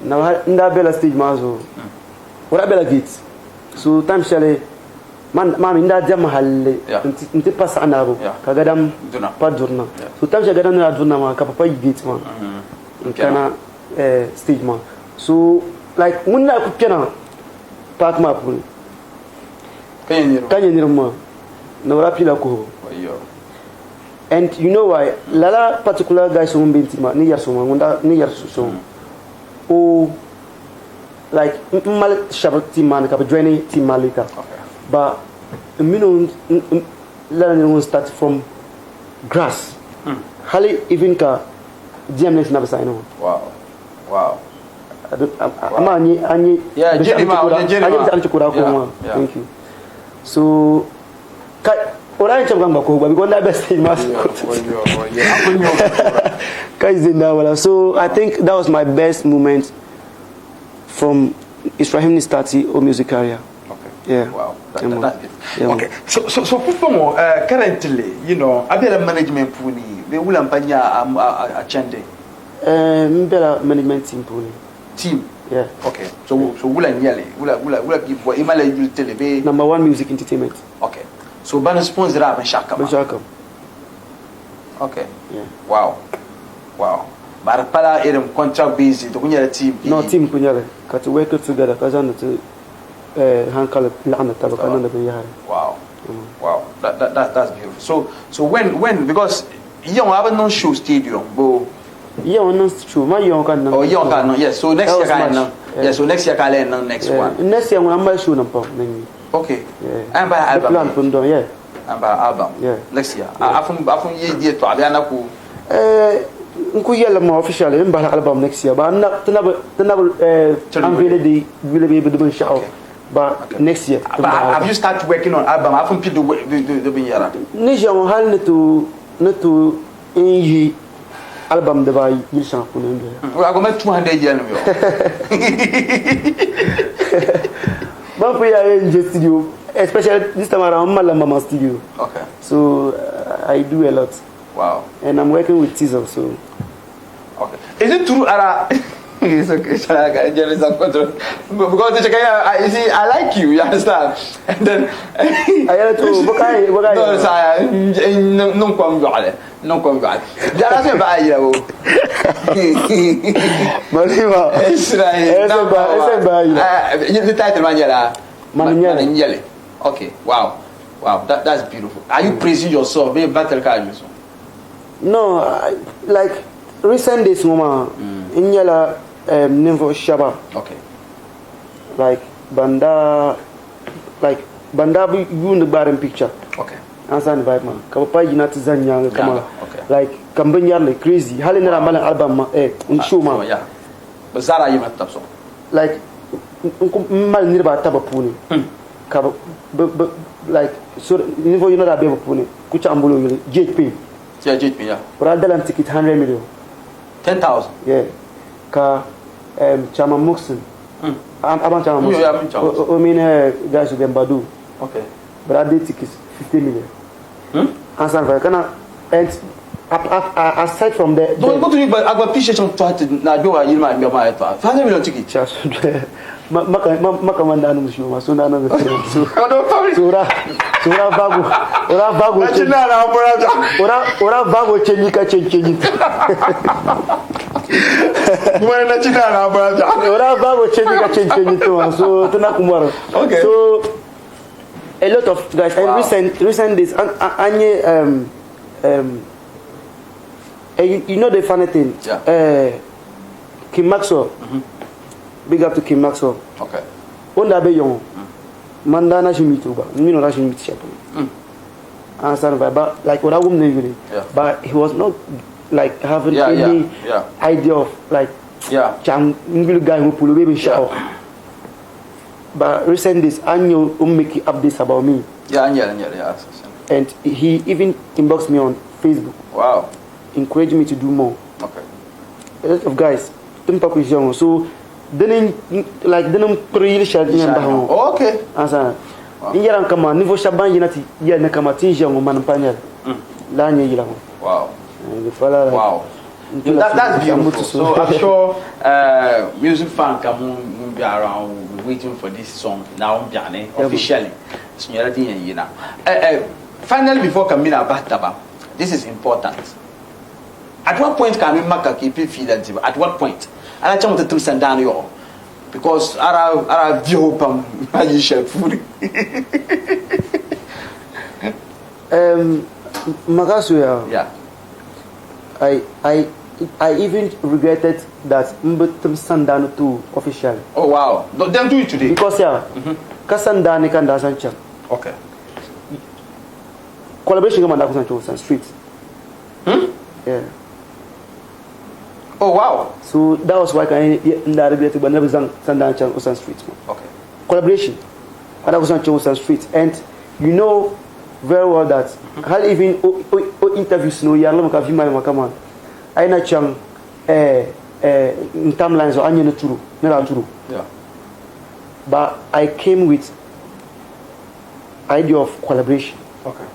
Now, in that bella stage, Mazo. What I bella gets. So, time shall man in that jam halle, in the pass anabo, Kagadam, Padurna. So, time shall get on that Dunama, Kapapa gate man. Kana stage man. So, like, when I could park map. Can you know? No rapila ko. And you know why? Lala particular guys who been ni so. Oh, like mal shabbat team man kapa joining team malika. But you know, lala start from grass. Hali even ka GMX na basa ino. Wow. Ani yeah, thank you. So because that best so I think that was my best moment from Israel Stati or music career. Okay. Yeah. Wow. That's it. Yeah. Okay. So people currently, you know, I a management puni. We will ampanya a chende. Better management team puni. Team. Yeah. Okay. So will nyale. Will give what imale you tell be number one music entertainment. Okay. So ban sponsor up and Shaka. Okay. Yeah. Wow. But pala item contract busy to kunya team. No team kunya kat work together kazana to hankal lana tabaka nanda be yahari. Wow. Wow. That's beautiful. So when because you have no show stadium bo yeah no show my young kan oh young kan yes so next year kan yes so next year kan next one next year when my show nampa okay yeah and by album plan pundo yeah and by album yeah next year afun ye to abia na ku nku yella ma officially mbala album next year ba na tanab I'm really be do show but next year have you started working on album afun pido do be yara ni jamo hal neto in album de ba yilsan ko ndo I go make 200 yen yo but we are in the studio especially this time around Mama studio. Okay. So I do a lot. Wow. And I'm working with Tizzle, so. Okay. Is it true, Ara? It's okay. Because you see, I like you understand? And then I had to. No, sir. Non conviviale. Non conviviale. Già la sua baia. Mariva. Israele. Essa baia. Il title maniera. Maniere. Okay. Wow. Wow, that's beautiful. Are you praising yourself? Maybe battle card. No, like recent days, mama, in yala Nivo Shaba. Okay. Like Banda you in the bottom picture. Okay. Answer the vibe man. Kapapa United Zanya, come on. Okay. Like Kambanya crazy. Halina Malan album show man. Yeah. But Zara you met so. Like mal nirba tabapuni. Like so Nivo you know that baby puni. Kucha ambulo JP. Yeah, JP, yeah. Bradalan ticket 100 million. 10,000. Yeah. Ka Chama Muxon. About Chama Muxon. I mean guys who can Badu. Okay. Brad tickets 50 million. Answer and aside from the don't go to you, but I got appreciate some try to now do you might be my 500 million ticket. just makamanda anu shuma so na no so ora vago ora vago chenyika chenyika Mwana china na brother. ora vago chenyika chenyika so tunakumwaro. Okay. So a lot of guys and recent days you know the funny thing. Yeah. Kim Maxwell. Big up to Kim Maxwell. Okay. Onda be young. Mandana shimituba. You know that shimitu. Answer but like what I woman but he was not like having any idea of like chang guy who pull baby shower. But recent days Anyo make updates about me. Yeah. And he even inboxed me on Facebook. Wow. Encouraged me to do more. Okay. A lot of guys so then really shall okay. Answer. In Yaran Kama, Nivo Shaban Unity, Yana Kamatin, man panel. Lanya Yilam. Wow. Wow. That's beautiful. So I'm sure music fan come be around waiting for this song now officially. Finally, before coming about Taba, this is important. At what point can we make a keep feel that? At what point? And I want to send down your because I view pam magic food. Magasuya. Yeah. I even regretted that Mbutum Sandano too officially. Oh wow! Don't do it today. Because Kasandani can dance. Okay. Collaboration with Mandakusan Street. Yeah. Oh wow! So that was why I regretted but never sang Sandan Ocean Street. Okay. Collaboration. Mandakusan Ocean Street. And you know very well that how even interviews no Yarlam Kavima Makaman. I na chang in timelines or onion true. Not true. Yeah. But I came with idea of collaboration. Okay.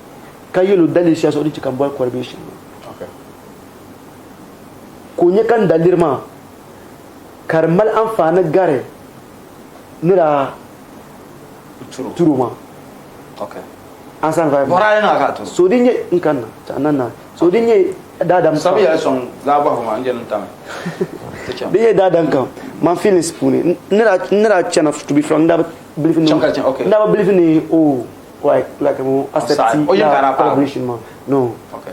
Can you look delicious or you can boil collaboration? Okay. Kunyakan dalirma karmal amfana gare nira true ma. Okay. Ansan vibe. Morale na gato. So dinye nkana tanana. So dinye dadam. Sabi ya song zaba huma anje ntame. Dinye dadam kam. Man feeling spoon. Nira channel to be from that believe in. Okay. Never believe in like asset collaboration man. No. Okay.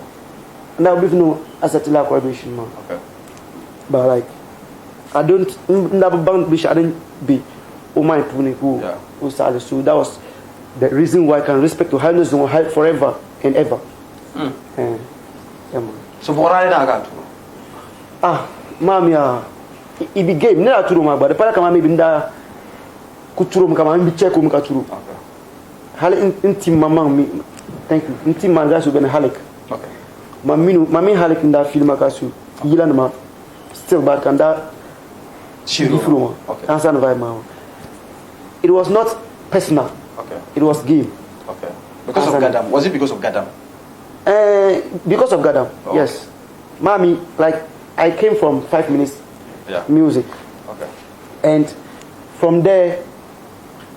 Never believe no asset collaboration man. Okay. But like I don't never bound be I didn't be my puni who started. So that was the reason why I can respect to highness and help forever and ever. Yeah, man. So morale na gato. Mami it be game na turu ma ba pala kama maybe nda kuturu kama mbi check mu katuru. Okay. Hale inti mama mi thank you. Inti manga so ben halik. Okay. Mami halik nda film akasu yila na still back and that Shiru. Okay. Answer the vibe ma. It was not personal. Okay. It was game. Okay. Because of Gadam. Was it because of Gadam? Because of Gadam. Oh, yes. Okay. Mami, like I came from 5 minutes music. Okay. And from there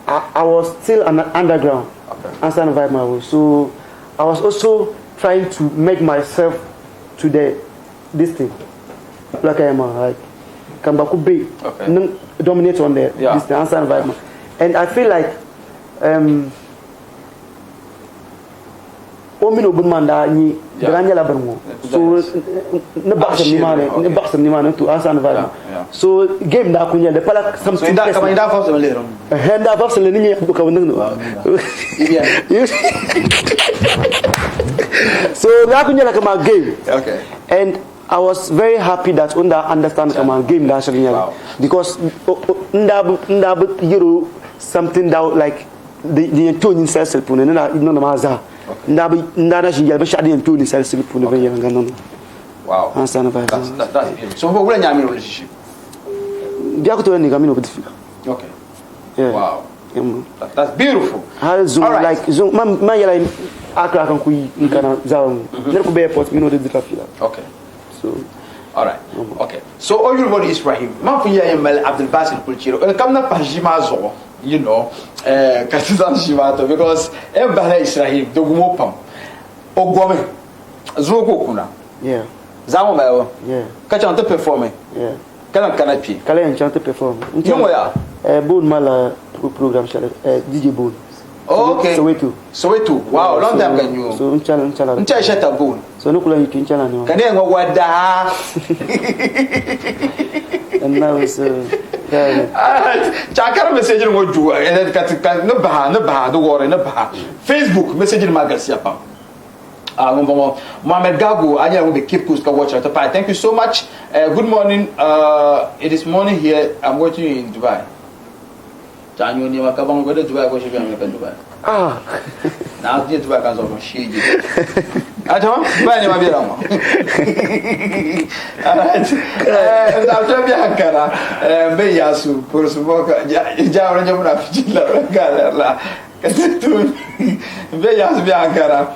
I was still an underground. Okay. Answer the vibe my way. So I was also trying to make myself to this thing. Like I am like Kambaku Bay. Okay. Dominate on this thing. Answer the vibe. And I feel like omi no bumanda ni granya la bermo so ne box ni mane to asan va so game da kunya de pala something so inda kama inda fa so le rom henda box le ni ko ka wonno so da kunya la kama game okay and I was very happy that Unda understand kama game da actually because Unda you something that like the tone self pune na no na maza nda shi yalba shadi en tone self pune be yanga no wow understand ba that's beautiful so who let nyami relationship dia ko to ni gamino bit okay yeah wow that's beautiful how zoom like zoom man yala akra kan ku yi kana zawo ner ko be airport you know the traffic okay so all right okay so everybody is Rahim man fu ya Mel Abdul Basit Kulchiro kam na pajima zo you know katizan shivato because everybody is Rahim dogumo pam ogome zoko kuna yeah zamo bayo yeah ka chante performer yeah kana pi kala en chante perform nyo ya bon mala program chala DJ Bon okay Soweto wow long time can you so unchala shata Bon so no kula yitu unchala ni kane ngo wada and now is chakara message ngo ju ka no ba do wore no ba Facebook message ma garcia pam ngombo Mohamed Gago anya ngo be keep cool ka watch thank you so much good morning it is morning here I'm watching you in Dubai Janyo ni makabang go to Dubai go shi America Dubai na dia Dubai kan zo mo shiji ato ba ni mabira mo na tabia hakara be yasu por suboka ja ora jamu na fitila gala la katu be yasu bi hakara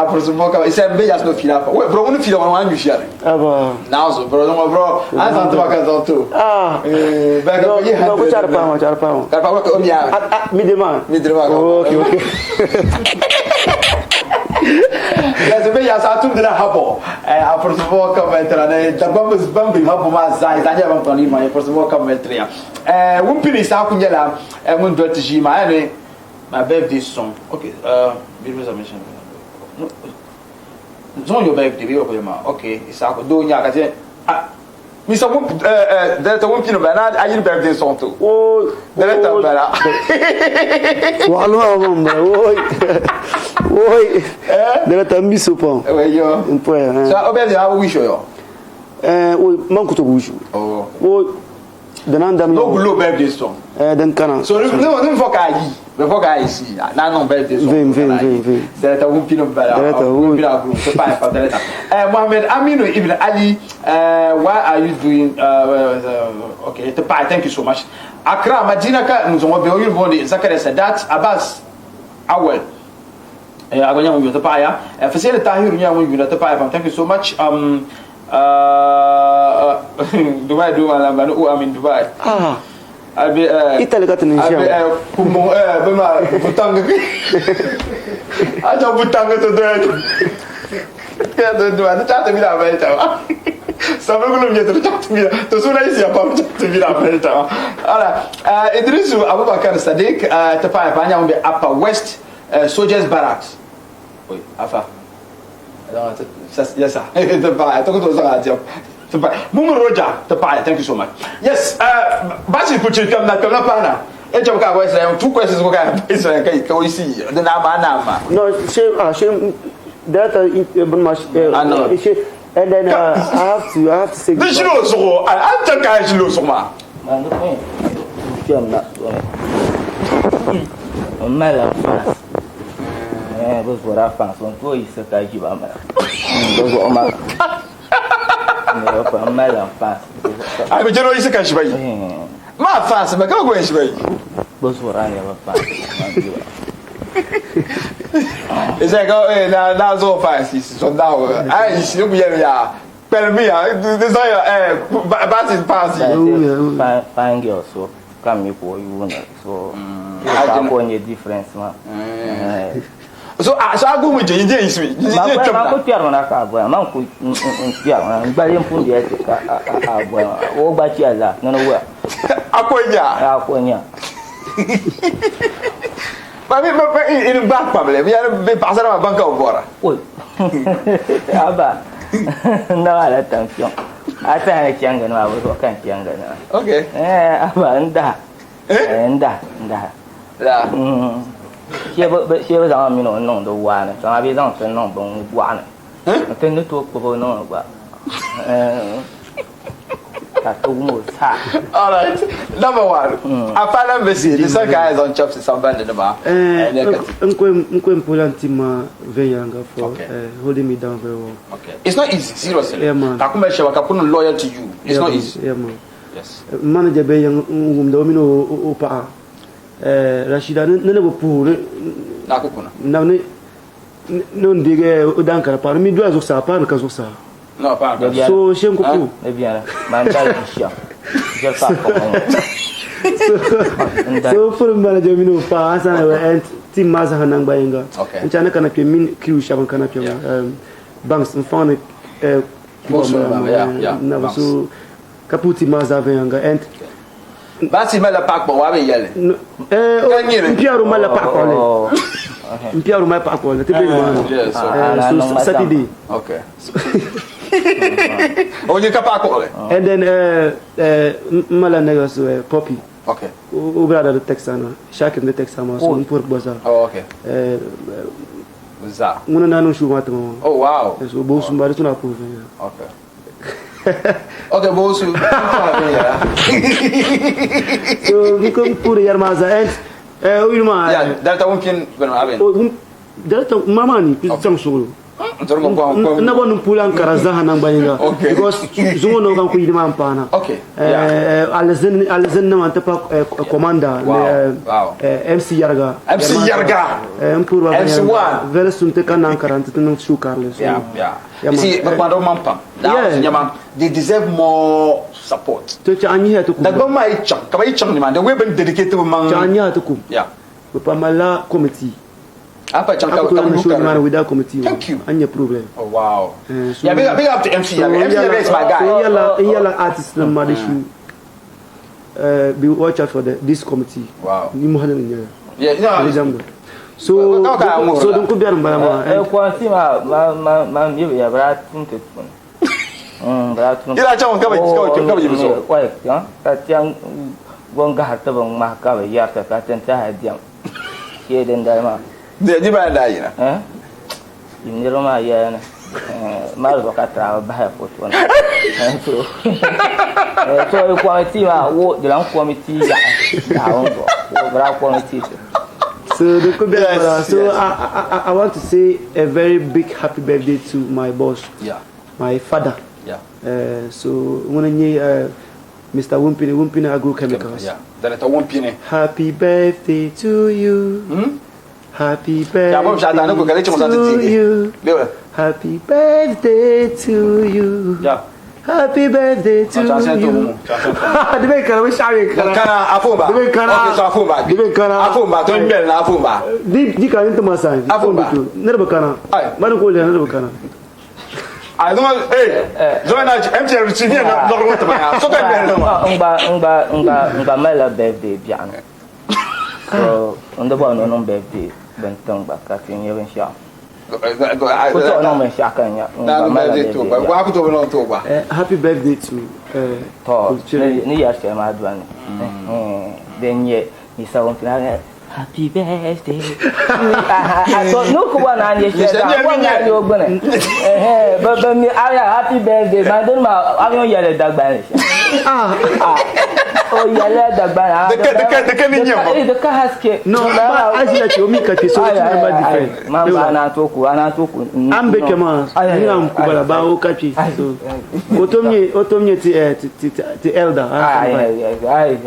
por suboka isa be yasu no fila pa we bro no fila wa anju share aba nazo bro no bro asa to baka zo to be ga yi no ko charpa ko miya midema okay Yes, be ya sa tu dina habo a por suboka metra ne da bambus bambi habo ma zai da ya bambani ma por suboka metra wumpini sa kunyela mun do tiji ma ne my birthday song okay beautiful submission no zon your birthday be okema okay isa ko do nya ka je mi so da to wumpini ba na ayin birthday song to da ta bara walo mamba oi dela tambi sopa yo un po so obe ya wish yo oi man ko to wish dan no gulo birthday song dan kana so no foka yi be foka yi si na no birthday song vem dela ta wumpini bara wumpini group so pa dela ta Mohammed Aminu Ibn Ali why are you doing okay thank you so much Accra Madina ka nzongo be oyin bonde Zakaria Sadat Abbas Awel agonya mu yota paya fasele tahiru nya mu yota paya thank you so much Dubai mala o amin Dubai abi Italy got ni abi kumo bema butanga aja butanga to do ya do ta mira ba ta sabe ko lumye to ta mira to suna isi ya pa to mira ba ta ala Idrisu Abubakar Sadiq ta paya nya mu be Upper West Soldiers Barracks. Oui, afa. Alors, ça, yes, ça. Te paye, tu comprends ça, tiens. Te paye. Moumou Roja, te paye. Thank you so much. Yes, basi kuchiri comme na pana. Et tu vas voir ça, tout quoi c'est ce qu'on a. C'est quoi ici, de nama. No, she that bon match. And then I have to say. This is so. I take cash lo so ma. On met la face. Those were our fans. On toi, il se cache pas mal. Those were my. On met la face. Ah, mais tu vois, il se cache pas. Ma face, mais comment est-ce que those were our fans. It's like, that's all fancy. So now, I see you here. Permis, desire, basi fancy. Fine girl, so come for you, so. I don't know difference, man. So I go with you, James. Ma ko tiaro na ka boy, ma ko tiaro na gbale mpun de ka boy. O gba ti ala, no no wa. Akonya. Akonya. But in back problem, we are passing a bank of water. Oi. Aba. No, I attention. I think younger now, I was working younger now. Okay. Aba, and that. And that. Yeah. She was on me, no, the one. So I was on the number one. I think the talk about no, but. All right. Number one. I find a message. This guy is on chops in some band in the bar. I'm important team Venyanga for holding me down very well. Okay. It's not easy, seriously. Yeah, man. I'm loyal to you. It's not easy. Yeah, man. Yes. Manager Bayang Domino Opa Rashida never poor. Now, no digger Udanka, me do as Osapan Kazusa. No, so shame kuku. So for manager mino pass and team Maza Hanang Bayanga. Okay. And China can mean Q Shaban can banks and found never so Kaputi Maza Bayanga and Basi mala pak bo wa be yele. Mpiaru mala pak ole. Mpiaru mala pak ole. So Saturday. Okay. Oh, you pak ole. And then mala negos Poppy. Okay. O brother the Texana, Shaq in the Texama so for Baza. Oh, okay. Za. Muna nanu shumato. Oh, wow. So bo sumbari tuna prove. Okay. Okay, bosu. So we come put your maza and Wilma. Yeah, that I won't pin when I have it. That Mamani, some solo. Never no pulang karazaha nang bayinga. Okay. Because zumo no kan kuyi man pana. Okay. Alzen naman tapa commander MC Yarga. MC Yarga. Mpurwa MC1. Very soon te kan nang karante tunong shoe Carlos. Yeah. You see, but Mado Mampa. They deserve more support. To chanyi to The Goma Chang, Kabai Chang, man, the weapon dedicated to man. Chanya to kum. Yeah. Pamala committee. Apa Chang man without committee. Thank you. Anya problem. Oh wow. Yeah, big up to MC Yarga. MC Yarga is my guy. Yala artist na madishu. Be watch out for this committee. Wow. Ni mo hanan Yeah, no. So don't go beyond Balama. Ya berat untuk pun. Berat untuk. Ila cakap kau jadi besar. Baik, ya. Kacang buang harta buang mahkah ya kacang cahaya diam. Dia dendam mah. Dia di mana dah ya? Ini rumah ya. Mal bakat trawa bahaya foto. So kualiti mah, wo dalam kualiti ya. Tahu tu. Berapa kualiti tu? So I want to say a very big happy birthday to my boss, my father. Yeah. So Mr. Wumpini Agrochemicals. Yeah. Director Wumpini. Happy birthday to you. Happy birthday to you. Happy birthday to you. Yeah. Happy birthday to you. Debe kana we shawe kana afumba. Debe kana. Okay, so afumba. Debe kana. Afumba to mbel na afumba. Di kana into masan. Afumba. Nerba kana. Manu ko le nerba kana. I don't join out MTL receive na lo ko tama. So ka mbel na. Ngba mala birthday bian. So on the one on birthday bentang bakatin yewen sha. Happy birthday to ni ya sema adwan then ye ni sawo kina happy birthday so no ko wana nye sha wana yo gbona baba mi aya happy birthday man don ma ayon yele dagba ni oh yele dagba de ke ni nyamo de ka haske no ba ajila ti omi kati so number different mamba ana toku ambe kema ni am kubala ba o kati so otomye ti elder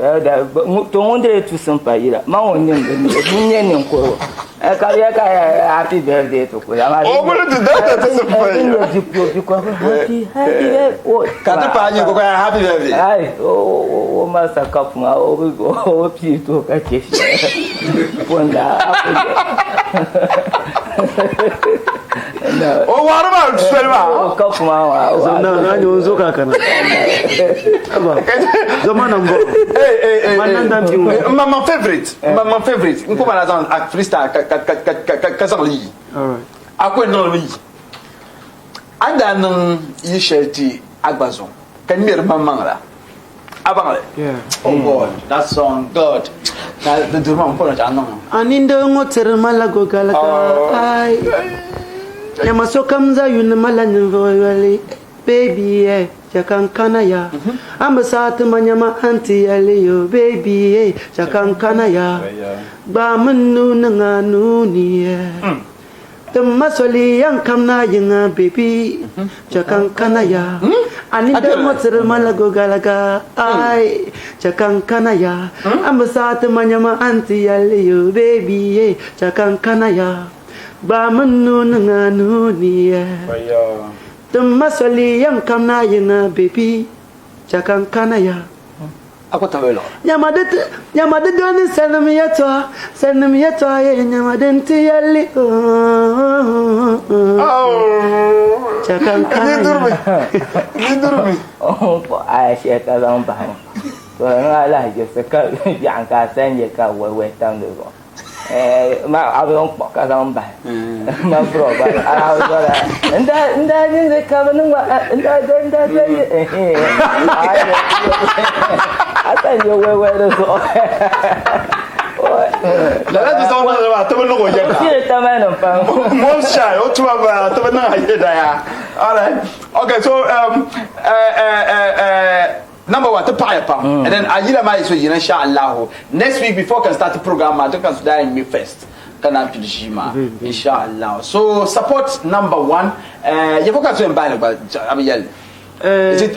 elder to wonde tu sampa ira ma wonne nye ni ko ka happy birthday to ko ya ma oh mo do that to sampa ira happy ka ta pa ni ko happy birthday ai o ma sakafunga o pito ka keshi ponda O wara ma selma. O ka kuma wa. Na nyo zo ka kana. Aba. Zo manambo. Mananda mbimu. My favorite. My favorite. Nko bana zan at freestyle ka zan li. All right. Akwe no li. Anda nan yi shelti agbazo. Kan mir mamangla. Abangale. Yeah. Oh God, that song good. The drum polo jano. Aninda ngoter malago galaka. Ai. Yama so kamza yun malanyo wali. Baby eh jakankana ya. Ambasat manyama anti aliyo baby eh jakankana ya. Ba manu nanganu ni eh. Temasoli yang kamna yenga baby jakankana ya. Aninda ngoter malago galaka. Ai jakankana ya. Ambasat manyama anti aliyo baby eh jakankana ya. Ba manu nanganu ni eh. Temasoli yang kamna yenga baby jakankana ya. Ako tawelo. Nyamade doni sanami yatwa ye nyamade nti yali. Jakankana. Lidurmi. Oh, ai she ka zan ba. To na la je se ka yang ka san ye ka we tam de go. Ma abon ka zan ba. Ma bro ba. Ara zo la. Nda ni ka ba nwa nda. Ata yo we de so. La du son ba to no go je ka. Ti ta ma no pa. Mo shy o tu ba to na haje da ya. All right. Okay, so number 1 to pay pa. And then ayila mai so yin insha Allah. Next week before can start the program, I can start me first. Can I to the shima insha Allah. So support number 1. You focus on buy about Abiyel. Is it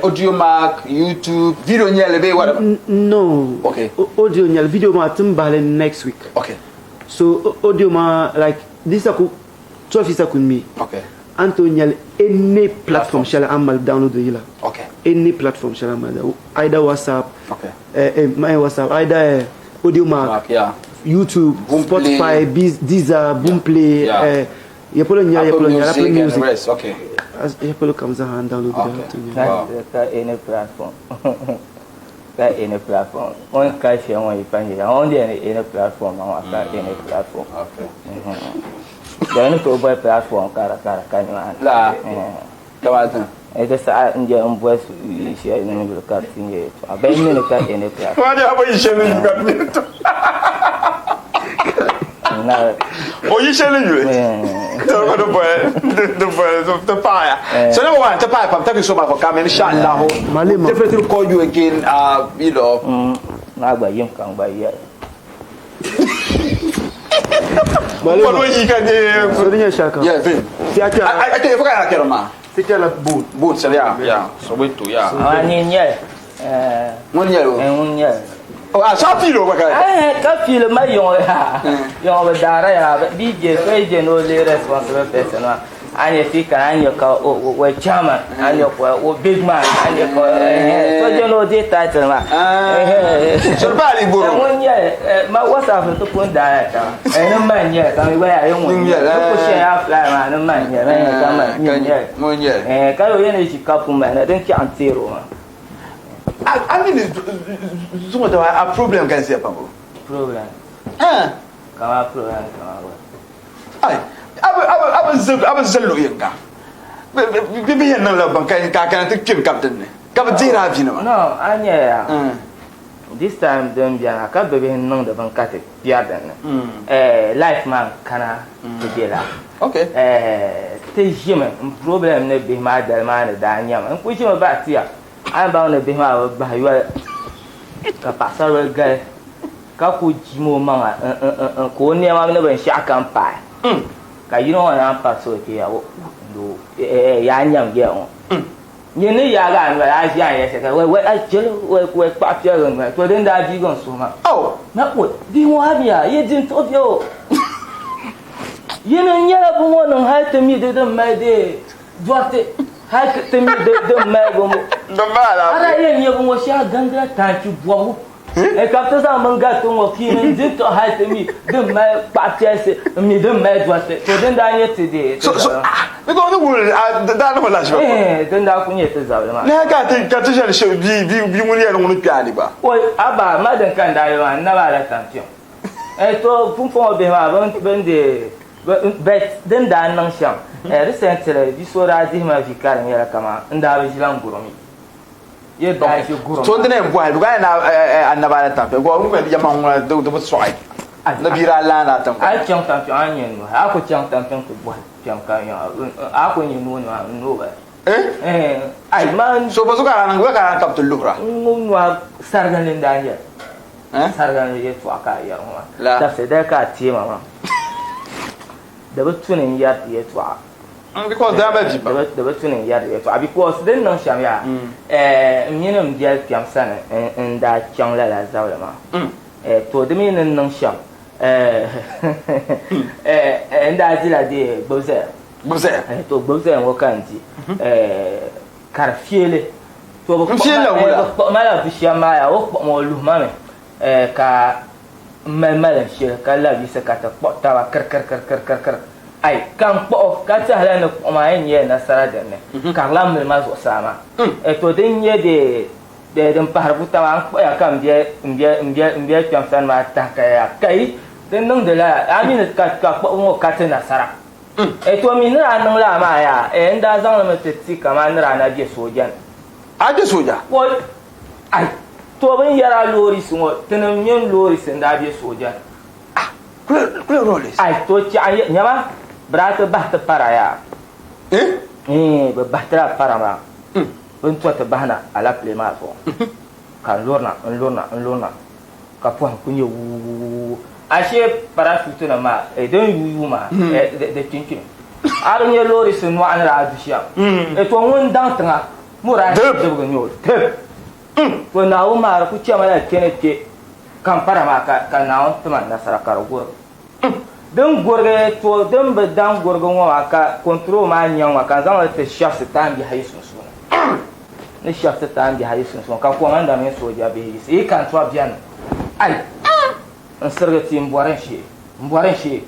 audio mark, YouTube, video nyele be what? No. Okay. Audio nyal video ma tumbale next week. Okay. So audio ma like this aku 12 is aku me. Okay. Anto nyal any platform shall amal download the yila. Okay. Any platform shall amal either WhatsApp. Okay. My WhatsApp either audio mark. Yeah. YouTube, Spotify, Deezer, Boomplay. Yeah. Apple Music. Rest. Okay. As Apple comes and download Any platform. Any platform. One cash on you find it only any platform. Any platform. Okay. Jangan kau buat platform cara kan Lah. Kawan. Itu saat dia membuat isi ini berkat tinggi. Apa ini dekat ini platform. Mana apa isi ini dekat itu? Nah. Oh, you shall do it. The fire. So number 1, the fire. Thank you so much for coming. Inshallah, definitely call you again. You know. Nah, bayar kang bayar. What do you can do? Sorry, Shaka. Yeah, I can't forget that, Kerma. Take a boot. Boots, yeah. So wait to, yeah. One year. 1 year. 1 year. Oh, I saw you over there. Ka film ma yon ha. Yon ba dara ya ba DJ so je no le responsible person. Anya fika anya ka o chairman, anya ko o big man, anya ko so je no de title ma. So bali buru. Mon ye ma WhatsApp to pon da ta. No man ye ka mi wa ya yon. Ko share fly ma no man ye. Ka ma Mon ye. Ka yo ye ne shi ka pu ma na den ki antero ma. I mean, it's a problem can say about problem. Come problem. I was Zelluinga. Maybe you're not a can't take captain. Come zero, you know. No, Anya. This time, don't be a couple of non the bancatic piadan. Life man canna together. Okay. The human problem may be my man, Daniel, and push him back here. I'm bound to be my by your Capasar guy. Kaku Jimo Mama, Konya Mamma, Shakan Pie. You know, I'm pass here. Yan young. You know, Yagan, but I say, well, I tell where Pap Yagan, but then that you gone so much. Oh, not what? Do you want ya? You didn't talk you. You know, you're one on how to meet them, my day. What it? How to meet the Magum. The man, I am your Mosha Ganga, time to walk. e ka to sa manga to ngo ki ne dit to ha te mi de ma pa tiese mi de ma doite to den da yete de so me ko no da no la shi den da ku yete za ma ne ka to jare shi bi mun ya no piani ba oi aba ma den kan da yo na ba la champion e to fun fon be ma ben de bet den da nan sham recently bi so ra di ma vikar mi ra kama nda ba jilan guromi ye da shi guromi so dene bo ha ga na annaba na tampe go mu be jama ngwa do swai na bira la na tam ai chang champion anyen no ha ko chang champion ko bo chang ka yo a ko ni no ba ai man so ba so ka na ga ka kap to lura no sargan da ya sargan ye to aka ya ma da se da ka ti ma da ba tunin ya ye to because da ba jiba da ba tunin ya ye to because den nan sham ya minum dia tiam sana nda chang la la za ma to de min nan sham nda ji la de boze to boze wo kan ji kar fiele to ba ko ma la bishia ma ya wo mo lu ma me ka mal shi ka la bi se ka ta po ta wa kar ai kan po ka ta hala no ma yin ye na sara da ne ka lam ne ma so sama to din ye de den par buta wa ko ya kam je kam san ma ta ka ya kai den nung de la amin ka po mo ka ta na sara to min ra nung la ma ya nda zang la me ti ka ma ra na je sojan a je soja ko ai to ban yara lori sun tanan yin lori sun da bi soja kula rolis ai to ci ai nyama brata bahta paraya ba bahta para ma bun to ta bahna ala plema so kan lorna ka puan kunye wu ashe para futuna ma don yuyu ma de tinkin aron ye lori sun wa an ra adusha to won dan tanga mura de bu nyol tep ko na o mara ku chama ya kenete kan para ma ka na on tuma na sara kar gor den gorge to den be dan gorge wa ka control ma nyan wa kan zan ta chef tan bi hayi sun ne chef tan bi hayi sun ka ko man da me soja be yi kan to bian ai an sarga ti mboran shi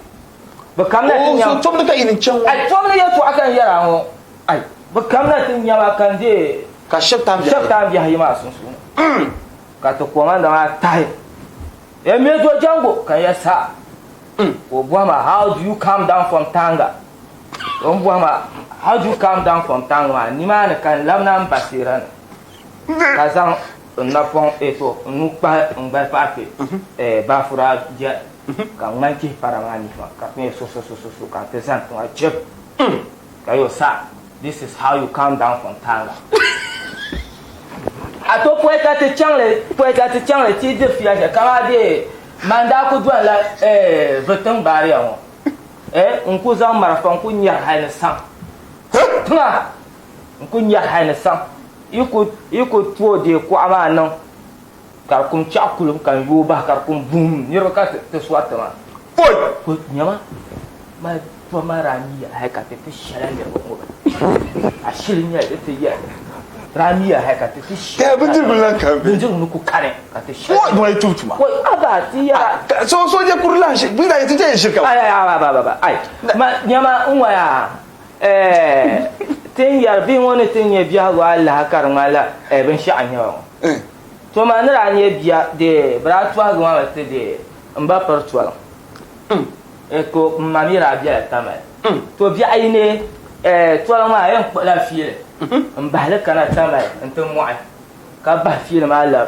ba kam na tin so to da inin chan ai to ne ya to akan yara ho ai ba kam na tin ya kan je ka chef tan bi hayi ma sun ka to ko man da ma tai e me to jango kan ya sa Obama, how do you come down from Tanga? Obama, how do you come down from Tanga? Ni man kan lamna mbasiran. Kazan napon eto nupa ngba pate bafura ja kan manki paramani fa ka me so kan tesan to a chep. Kayo sa, this is how you come down from Tanga. Ato poeta te changle ti de fiaje kama de manda ku duan la vetang baria ho unku zang marafan ku nya haina sang tuna unku nya haina sang iku tuo de ku ama nan kar kum chakulum kan yuba kar kum bum ni roka te swata ma oi ku nyama ma to marani ha ka te shalale ko ashilin ya te ya ramiya haka ta tishi ka binjin bulan ka binjin nuku kare ka ta shi wai tutuma wai abati ya so je kurlan shi bin da yace je shirka ai ba ai ma nyama unwa ya tin yar bi woni tin ya biya wa Allah kar mala bin sha'an yawa to ma nira ne biya de bratwa ga ma te de mba pertual ko mamira biya tamai to biya ai ne to ma yan la fiye mbahla kana tama antum mu'ay ka bah fi ma la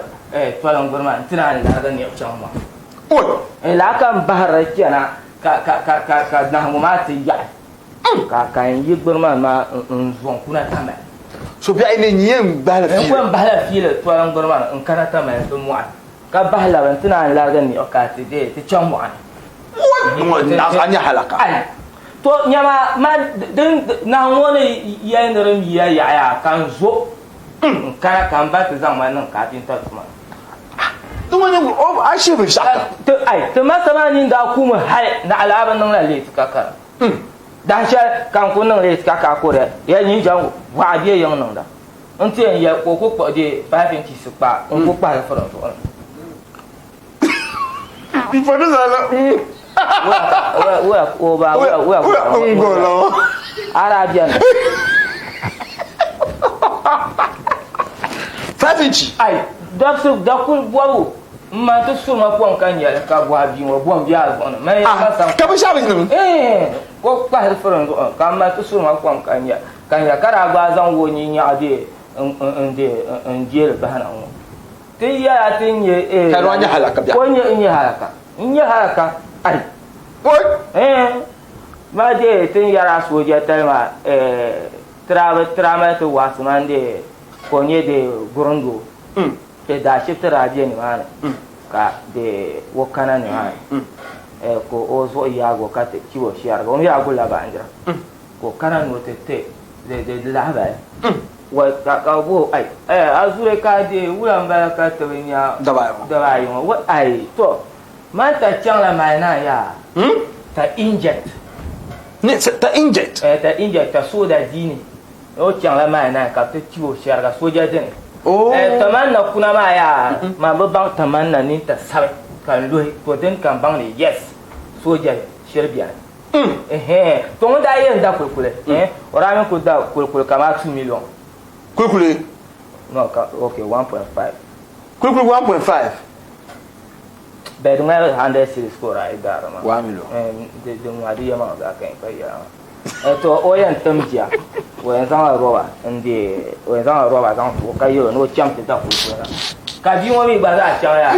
tolan gurma antina la ga ne chama la kan bahara kana ka na mu ma ti ya ka yi gurma ma nzon kuna tama so bi ai ne nyen bahla fi ko bahla fi la tolan gurma in kana tama antum mu'ay ka bahla antina la ga ne ka ti de ti chama na anya halaka to nyama ma den na woni ya ndaram ya kan zo kan ba ta zama nan ka tin ta kuma to wani o a shi bi shaka to ma sama ni da ku mu hai na alaban nan le ka ka da sha kan ku nan le ka ko da ya ni jan wa biye yan nan da an te ya ko de ba fin ki su pa on ko pa fa to Ipo sana. Ngolo. Arabian. 5 inch. Ai, dakul bobu. Ma to suma ko kan ya ka bo abi mo bo biya on. Ma ya ka Ka ba shabi ni? ko pa her foron ka ma to suma ko kan ya kara gba zan wo ni nya ade nje ba hana on. Tin ya tin ye Ka ro nya halaka biya. ko nya halaka. Nya halaka. Ai. Oi. Ma de tin yara soja talma trama to wasmande ko nye de gurundo te da shifta raje ni mana ka de wakana ni mana ko ozo yago ka te kiwo shiar go ya go la banja ko kana no te de la ba wa ka bo ai azure ka de wulan ba ka te nya da ba yo wa ai to man ta chang la mana ya ta inject Ne ta inject. Ta inject ta soda dini o chang la mana ka te kiwo shiar ga soja den tamanna kuna ma ya ma ba bang tamanna ni ta sabe kan lui ko den kan bang ni yes soja sherbian to mo da yen da kulkule ora mi ko da kulkule kama 2 million Kulkule. no ka okay 1.5 Kulkule 1.5. be dunga 100 series ko ra ida ma 1 million. de mo adi ya ma ga kan ka ya to o yan tamjiya wen zang roba ndi wen zang roba zang to ka yo no cham te da kulkule na ka bi mo mi ba za cha ya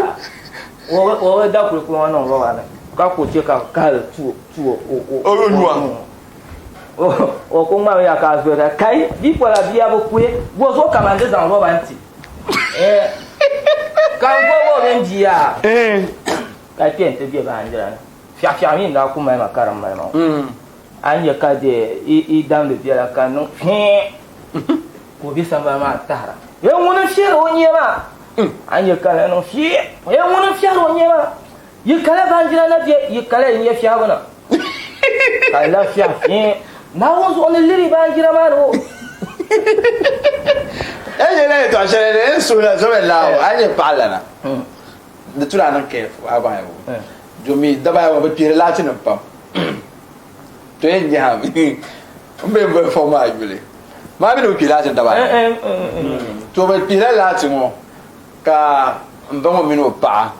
wo da kulkule no roba na ka ko che ka tu o ko ma ya ka zo da kai bi ko la biya bo kwe bo zo ka mande zang roba nti ka wo renji ya ka tien te bi ba andra fia mi na ku mai makaram mai ma anya ka de i down de la ka no ko bi samba ma tara ye wona fiero onye ma anya ka no fie ye wona fiero onye ma ye kala banjira na de ye kala nye fia bana kala fia na wonzo on liri banjira ma no Le to shere so la so la anya pala na. De tura nan ke aba yo. Jomi daba yo be pire lati na pam. To yen jam. Mbe forma yule. Ma bi no pire lati daba. To be pire lati mo ka mbongo mino pa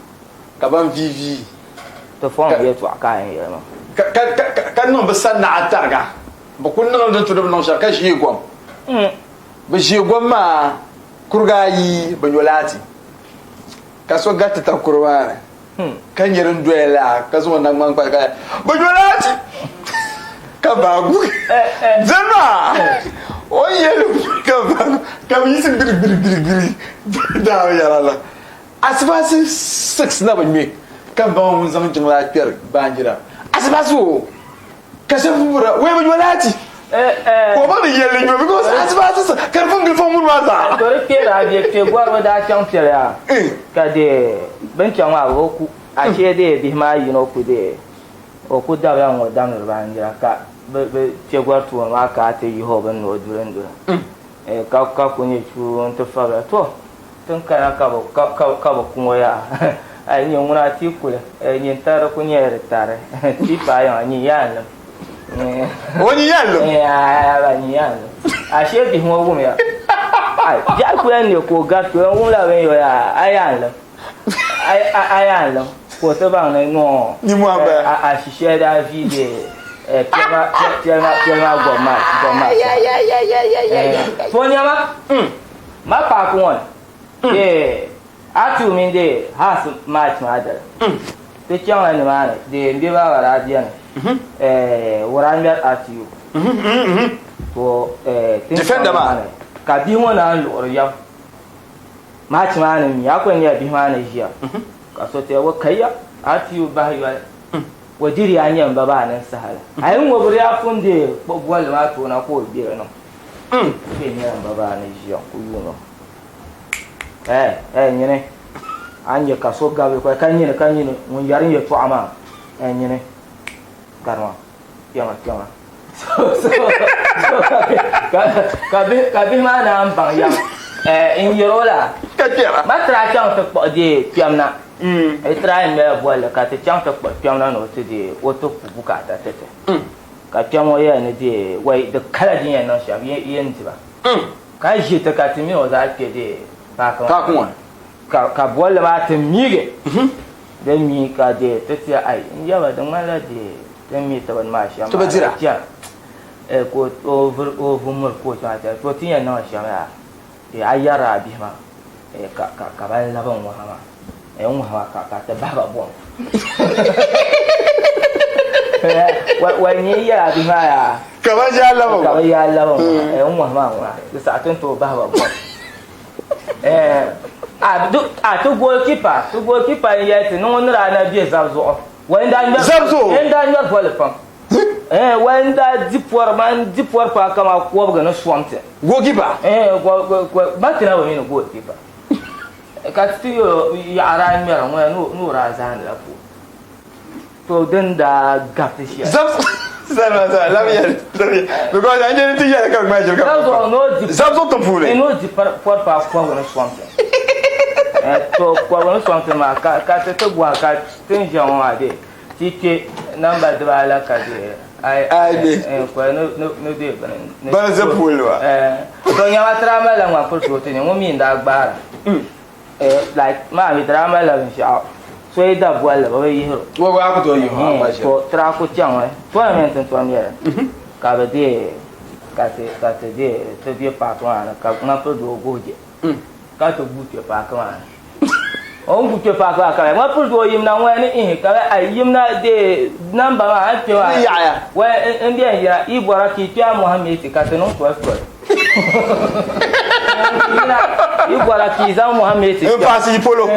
ka ban vivi to form ye to aka ye no ka no be sanna atarga bo kun no do to do no sha ka shi gwam be shi gwam ma kurgayi banyolati ka so gatta ta kurwa kan yirin duela ka so nan man ka banyolati ka bagu zama o yelu ka bagu ka mi sin bir da ya la asbasi 6 na banyi kan ba mun zaman jin lafiyar banjira asbasu ka se fura we banyolati ko ba da yelle nyo because asbasi kan fun gilfon mun wata to ke da je ke gwarwa da champion ya ka de ben chama oku a che de bi ma yi no ku de o ku da ya ngo dan banjira ka be che gwartu ma ka te yi ho ban no duren do ka ku ni chu on to fa to tun kana ka ba kuma ya ai ni muna ti kula ni tare ku ni retare ti pa ya ni ya no woni yallo ya ba ni ya no a she bi mo wu me ya ai ja ku ya ne ko ga ku wu la ben yo ya ai ya no ai ya no ko to ba ne no ni mo ba a shishe da vide tema goma fonyama ma pa ku won atu min de has match madar te changa ni ma de mbi ba wara dia waranga atu ko defender ma ka bi wona lo ya match ma ni ya ko ni bi ma ni ya ka so te wo kayya atu ba yo wajiri anyan baba nan sahala ayin wo buri afunde gbogbo le ma to na ko bi no be ni an baba nan ji ku yu no nyene anje ka so gabe ko kan nyene mun yarin ye to ama nyene karma yama ka be ma na an ban ya in yerola ka tera ma tra chang to po de piamna e try me boile ka te chang to pyam na no te de oto ku ka ta te ka pyam o ye ne de wai de kala din ya no sha ye nti ba ka ji te ka ti mi o za ke de ba ka boile ba te mige de mi ka de te ti ai ya ba de mala de te mi te ban ma sha to ba jira ko o vumur ko ta to ti ya no sha ya e ayara bi ma ka ba la bon wa ma un ha ka te ba bon wa ni ya bi ma ya ka ba la bon un wa ma sa tun to ba bon to goalkeeper ya ti no nra na bi zabzo wanda nda bol fam wanda dipor pa kama ko ga no swamte goalkeeper ba tina wa mi no goalkeeper ka ti yo ya ara mi ara no ra zan la ko to den da gap shi zabzo la bien because I didn't think you can imagine zabzo to pule no dipor pa ko ga no swamte to ko ga no swamte ma ka te to gwa ka tin jan wa de ti ke number de la ka de ko no de ban za pule wa to nya wa tra ma la ma ko to te ni mo mi nda gbara like ma mi drama la sha so e da boile ba yi hero wo wa ko to yi ma sha ko tra ko chang wa to men ten to mi ka be de ka te de te bi pa to ana ka na to do goje ka to bu te pa ka wa on bu te pa ka ma pu do yim na wa ni ka ai yim na de number ma ha te wa wa en bi ya ibora ki tia Muhammad ka te no to igual aqui za Mohamed eu passo de polo não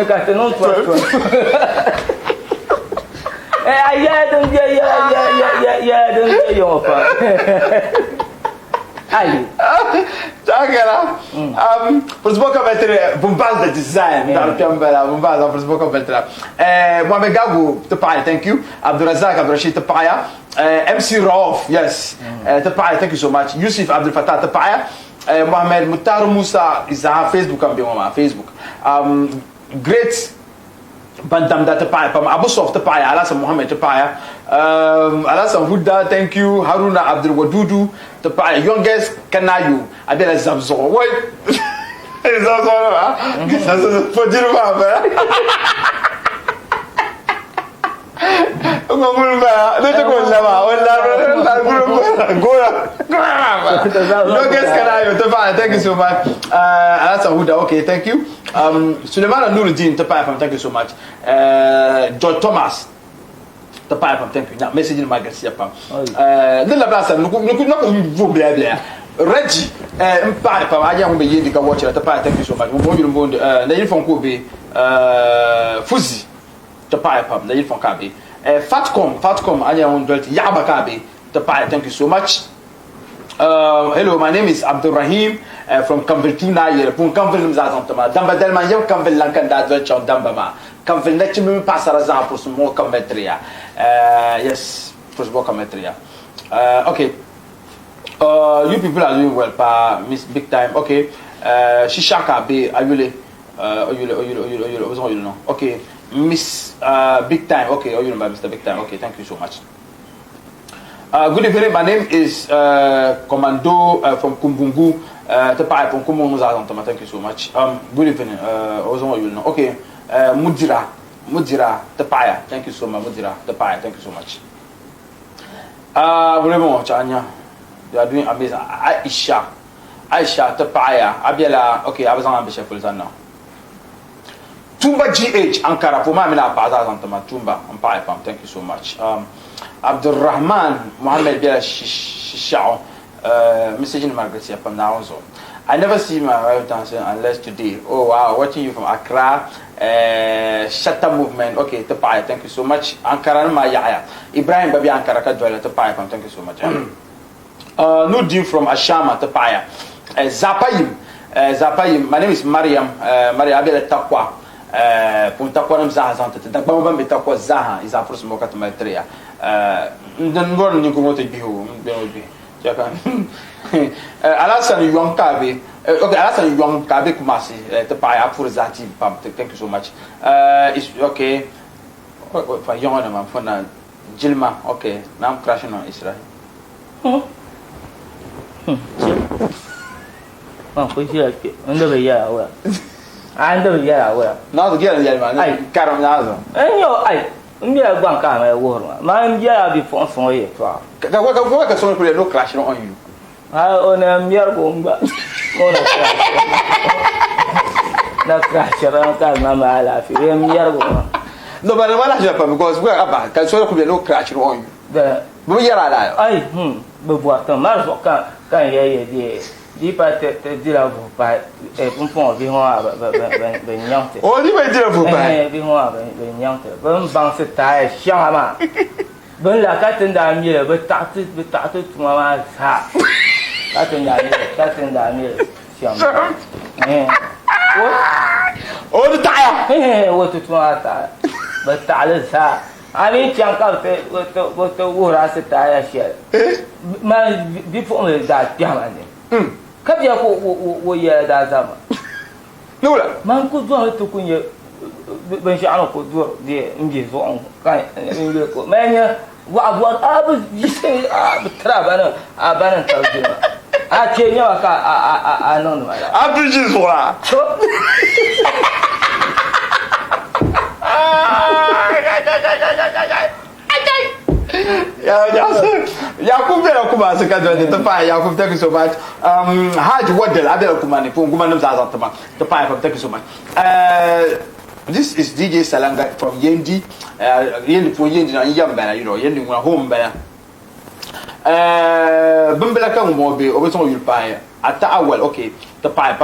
aí é opa aí Chagara por isso que vai ter bombas de design da também bombas por isso que vai ter Mohamed Gago te pai thank you Abdurazak Abdurashid te pai MC Rauf yes te pai thank you so much Yusuf Abdul Fattah te pai Mohamed Mutar Musa is on Facebook am on Facebook great Bantam da te pai pam Abu Sof te pai Alasan Mohamed te pai Alasan Huda thank you Haruna Abdul Wadudu te pai youngest Kanayu Abela Zabzo wait Zabzo Zabzo for ngomul ba dito ko lama wala youngest Kanayu te pai thank you so much Alasan Huda okay thank you Suleiman Nuruddin te pai pam thank you so much George Thomas te pai pam thank you na message in my Garcia pam de la place no vou bla bla Reggie pai pam aja mo be yindi ka watch te pai thank you so much mo bo na yin fon ko be Fuzi te pai pam na yin fon ka be Fatcom aja on dolt yaba ka be te pai thank you so much hello my name is Abdul Rahim from Kambiltuna yele pour Kambil mzazam tama damba delman yem Kambil lankan da dolt chon damba ma Kambil nek mi passara za pour mo Kambiltria yes pour mo Kambiltria okay you people are doing well pa miss big time okay Shishaka be ayule no okay miss big time okay you know Mr. Big Time okay thank you so much good evening my name is Commando from Kumbungu te pai from Kumbungu za tama thank you so much good evening you know okay Mudira te pai thank you so much Mudira te pai thank you so much vraiment chanya they are doing amazing Aisha te pai abiela okay abazan ambisha fulzana Tumba GH Ankara for mamila paza tama Tumba pai pam thank you so much Abdul Rahman Mohammed Bela Shishao message in Margaret from now on. I never see my wife dancing unless today. Oh wow, watching you from Accra Shatta movement. Okay, Tapai, thank you so much. Ankara Maya Ibrahim Babi Ankara Kadwala Tapai, thank you so much. Nudin from Ashama Tapaya Zapayim, my name is Mariam Abel Takwa Puntakwa Zahazanta Takbamba Betakwa Zaha is our first Mokat Maitria then run you go to Bihu Alasan Yonkabe Okay, that's a young Kabe Kumasi, the Paya Purzati pump. Thank you so much. It's okay. For young man, for now, Jilma, okay. Now I'm crashing on Israel. Under the year, under the year, now the girl, I can't answer. And you're one kind of word. My year before for you. What a song with no crashing on you. I own a mere bomba. No crash around Mamma, I laugh. You're a mere woman. No, but what I Japan because we're about can so be no crashing on you. The Boya, but what the Mars can hear deeper deal by a pump behind the young. Only my dear for behind the young. Burn bounce a tire, shama. Burn like cutting down here, but tatted to Mamma's hat. Cutting down here, shama. Oh, the tire! What to tire? But Talis hat. I mean, junk out with the wood as a tire shell. Man, before me that diamond. Come here, who year that summer. No, Man could do it to Kunya when she could do the English one. Man, what I was saying, Travel, I banned you. I can't know, I know. I'm preaching for her. Yakub Kuma secretary the fire Yakub thank you so much. Hard what the other Kumani Punguman the pipe thank you so much. This is DJ Salanga from Yendi, Yendi for Yendi and Yambana, you know, Yendi home bear. Bumbelaka Mobi, always on your pie. At well, okay, the pipe.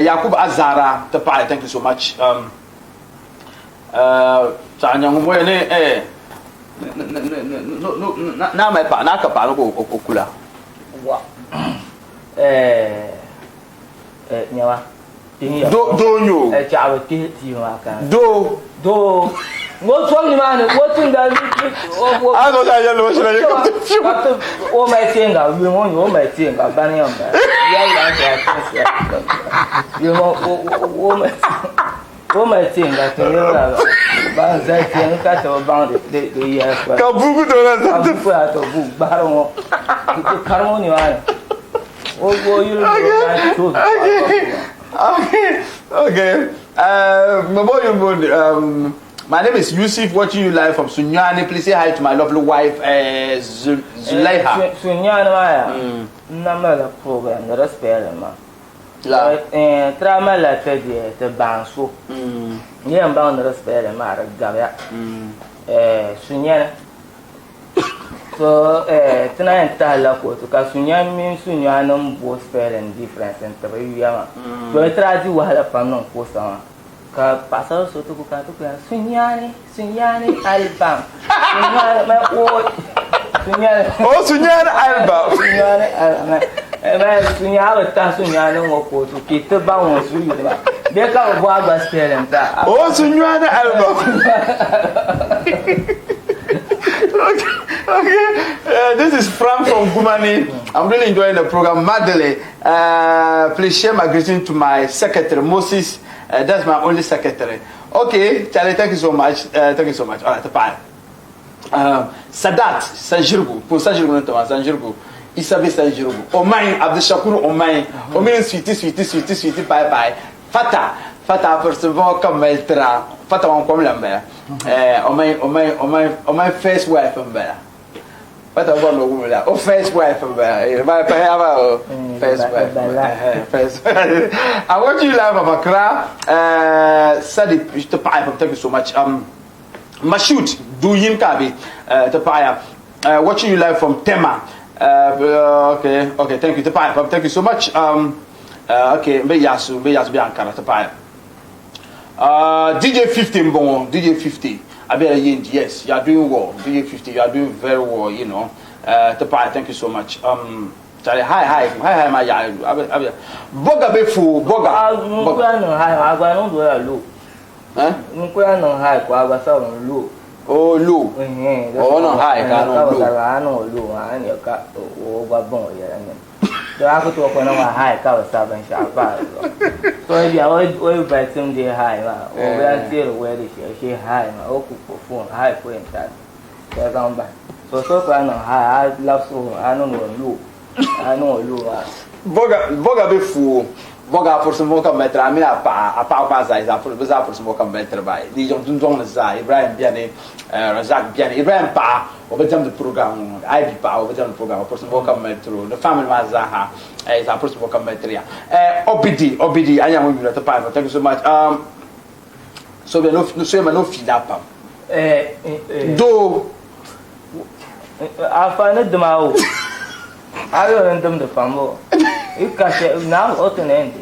Yakub Azara, the pie, thank you so much. Sanyang no, na my pa na ka pa no okula. Wa. Nyawa. Do nyo. Chawo ti wa ka. Do. Mo twang ni man, wo tin da. Ah no da yelo shira yo. O mai tinga, wi mo yo mai tinga ba ni amba. Ya ya ya. Yo o mai. O mai tinga to yo la. Ba za tin ka to ba de ya. Ka bugu do na ta. Ka bugu to bu ba ro. Ku karmo ni wa. O you Okay. My name is Yusuf, watching you live from Sunyani. Please say hi to my lovely wife, Zulaiha. Sunyani, number program, the respect, ma. Trama la teddy, the banso. Yeah, bound the respect, ma, Gavia. Sunyani. So, tonight, because Sunyan means Sunyanum both fair and different and the way we are. So, I try to have a fun on post on. Passo so to Sunyani, album. Oh, Sunyani album. Sunyani, Sunyani, or to keep the bounds. They come about the spell and that. Oh, Sunyani album. Okay, this is Frank from Gumani. I'm really enjoying the program. Madele, please share my greeting to my secretary, Moses. That's my only secretary. Okay, Charlie, thank you so much. Thank you so much. All right, bye. Sadat Sanjirgu, pour Sanjirgu, Sanjirgu, Isabe Sanjirgu, Omain, Abdeshakur, Omain, Omain, sweetie, bye. Fata, first of all, come Meltra, Fata, on come Lambert. Omain, first wife from Bella. What I want to woman that. Oh, first wife from Bella. First wife. First. I want you live of Accra. Sadi, the pipe. Thank you so much. Mashut, do him kabi. The pipe. Watching you live from Tema. Okay. Thank you. The pipe. Thank you so much. Okay. Be yasu be Ankara. The pipe. DJ 15 bon. DJ 50. Yes, you are doing well. DJ 50, you are doing very well, you know. Thank you so much. Charlie, hi, my yard. Boga befu, Boga. Hi, I don't do a low. Huh? Hi, low. Oh, low. Oh, no, hi, I know low. I know low, and your cat over bone. da aku tu ko na wa hai ka sa ban sha ba so ya o ba tum de hai ma o ba ti lo we de she hai ma o ku ko phone hai ko en ta ka ga ba so ka na hai love so anu no lu Voga be fu voga por some voga meter a mina pa za za por some voga meter bai di jong za Ibrahim biane Razak biane Ibrahim pa o betam de program ai bi pa o betam de program por some voga meter the family ma za ha za por some voga meter ya obidi anya mo mi na pa thank you so much so be no so ma no fida pa do afana de mau ayo rendam de famo ikashe na otene ndi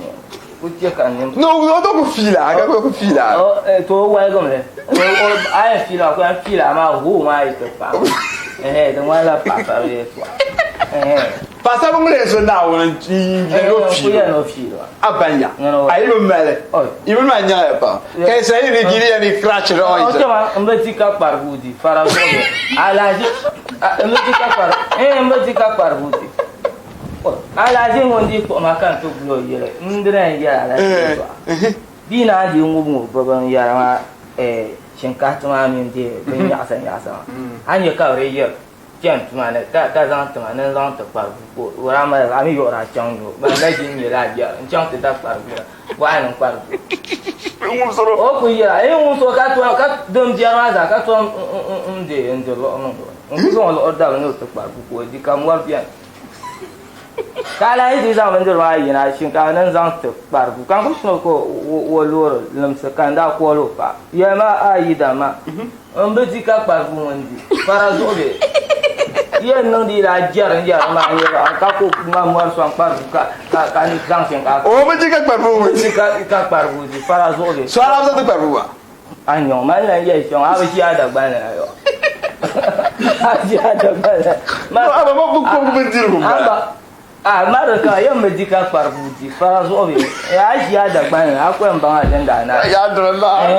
utie kan no do ko fila ga ko fila to wa go me ai fila ko fila ma hu ma ite pa de wala pa pa le passa mo le so na won ti no fila abanya ai mo mele ibo ma nya pa ke sai ni giri ni crash ro ite o ma mbeti ka parvudi farazo alaji mbeti ka par mbeti ka parvudi alaji ngondi ko makan to blo yele ndre ya ala dina di ngubu baban ya ma shinka tuma min de ben ya san anya ka re ye jan tuma ne ka zan tuma ne zan ta par ko wara ma ami yo ra chang yo ba la jin ye la ja chang ta par ko wa nan par o ku ya un so ka dum ja ma za ka to de lo no lo da no ta par ko di kam war pian kala yi za mun dirwa yana shin ka nan zan ta barku kan ku sno ko wo loro lam sa kan da ko lo pa ya ma ayi da ma an be ji ka barku wandi para zo be ye nan di la jar ma ye ka ko ma mar so barku ka ni zan shin ka o be ji ka barku ji ka barku ji para zo be so ala zo ta barku ba anyo ma la ye shon a be ji ada ba na yo ji ada ba ma ba bu ko be dirku ba Maraka yan medika farbuti farazo be ya jiya da gban akwai ban ajanda na ya drolla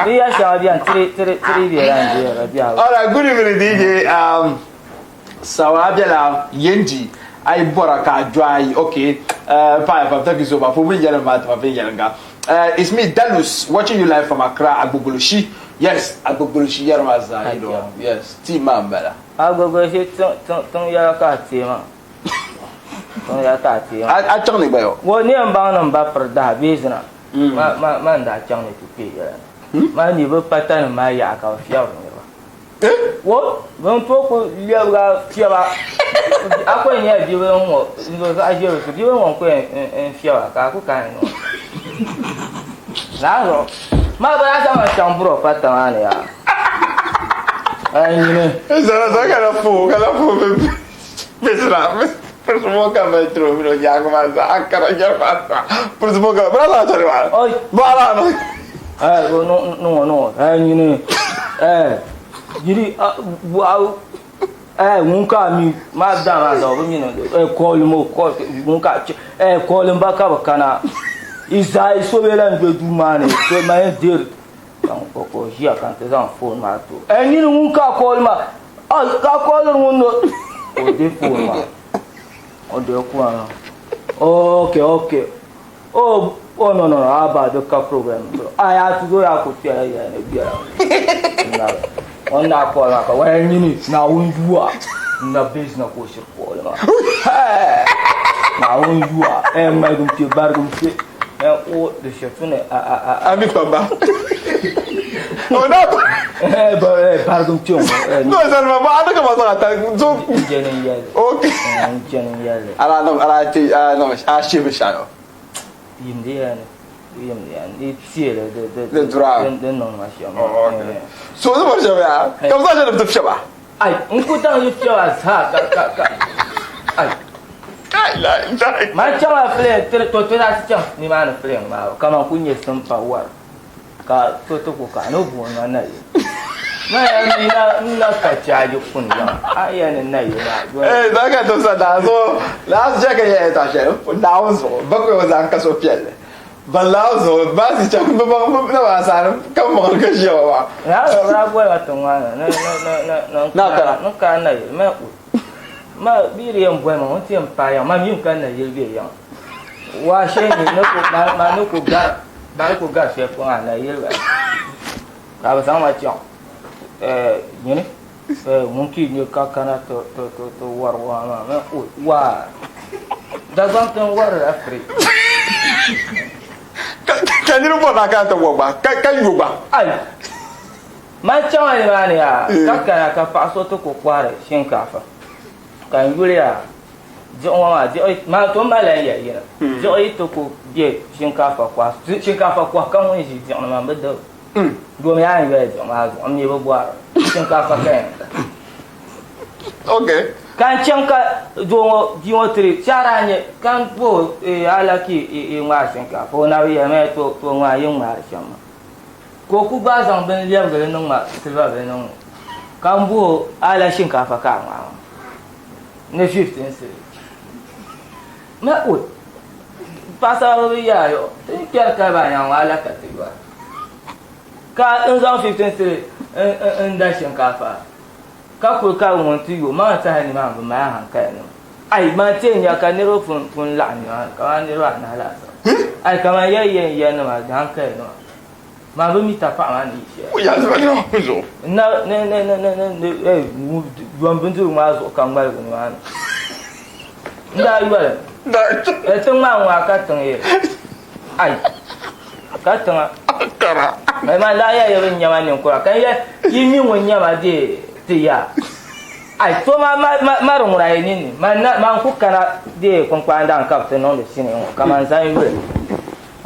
ni ya sha biyan tire bi ran je rabia ala good evening DJ sawabela yendi ai boraka joy okay pa thank you so much for me yana ma ta be yana it's me Dalus watching you live from Accra Agbogoloshi yes Agbogoloshi yarmaza you know yes team mambala Agbogoloshi ton ya ka tema ton ya ta ti a chang ni ba yo wo ni an ba nan ba farda bezna ma da chang ni ti ya ma ni ba patan ma ya ka fiya ni ba wo ban to ko liya ga fiya ba akwai ne ji ba mo ndo ga ji ba ji ba mo ko en fiya ka ku ka no la ro ma ba sa ma chang bro patan ya ai ni ne zara ka la fu bezna Persemoga metro mino yang masa akar aja masa. Persemoga berapa cari mal? Oi, berapa? No. Ini. Jadi muka mi madam ada apa ni? Call muka call mbaka bakana. Izai sobelan bedu mane. So main dir. Kang poko dia kan tezang phone matu. Ini muka call ma. Ka call ngono. O de phone ma. Odo kuana. Okay. Oh no. Aba the ka problem. I have to go ya ko tia ya ne bia. Na. Ona ko la ka wa nyini na unjua. Na business ko shi ko la. Na unjua. Ma dum ti bar dum ti. O de chefune Ami pamba. Ona. Pardon ti. No, salva ba ada ka masaka ta. Zo. Jenen ya. Okay. Jenen ya. Ala ti no, shi be shayo. Indian. It's here the drive. The non machine. So the more ya. Kam sa da tafsha Ai, in ku dan yi fiya sa ka. Ai. Ma chama fle to da chama ni ma na fle ma kama kunye sun power. Ka to ko ka no bu na yi. Ma ya ni na ka chaji kun ya. Ai ya ne na yi ma. Da ka to sa da so last jaga ya ta she. Da so ba ko za ka so fiel. Balauzo basi cha na ba sa kan mo ka shi wa. Ya ra bo wa to wa na ka na yi ma ma biri yan boy ma won ti pa yan ma mi kan na yelbe yan wa she ni no ko ma no ko ga she ko na yelbe ka ba sama ti ni mungkin ni ka kana to war wa ma wa da zantan war afri kan ni bo na ka to wo ba kan yo ba ai ma chawa ni ba ni ya ka pa so to ko kware shinkafa kan yuliya jo wa ma to ma la ya ya jo to ko je shinkafa kwa kan wani ji jo ma ba da do me ya ya jo ma zo amni ba bwa shinkafa kan okay kan chanka do ji wo tri charanye kan bo ala ki ma shinkafa na ya me to ma yin ma shama ko ku ba zan ben liam ga nan ma silva ben nan kan bo ala shinkafa ka ma ne 15 sai ma o pasa ya yo kya ka ba yan wala ka tiba ka in zan 15 sai in da shinkafa ka ko ka won ti yo ma ta ni ma ba ma han ka ne ai ma te nya ka ne ro fun la ni ka ni ro na la ai ka ma ya na ma dan ka no ma ba mi ta pa ma ni she ya zo no zo na duan bentu ma zo kan ba ko ma nda yuwa tun ma wa ka tun ye ai ka tun kara mai ma la ya yin nyama ne ko kan ya yi min won nyama de ya ai to ma ro mura ni ma ku kana de kon kwa ndan ka tun no de sine ka man san yu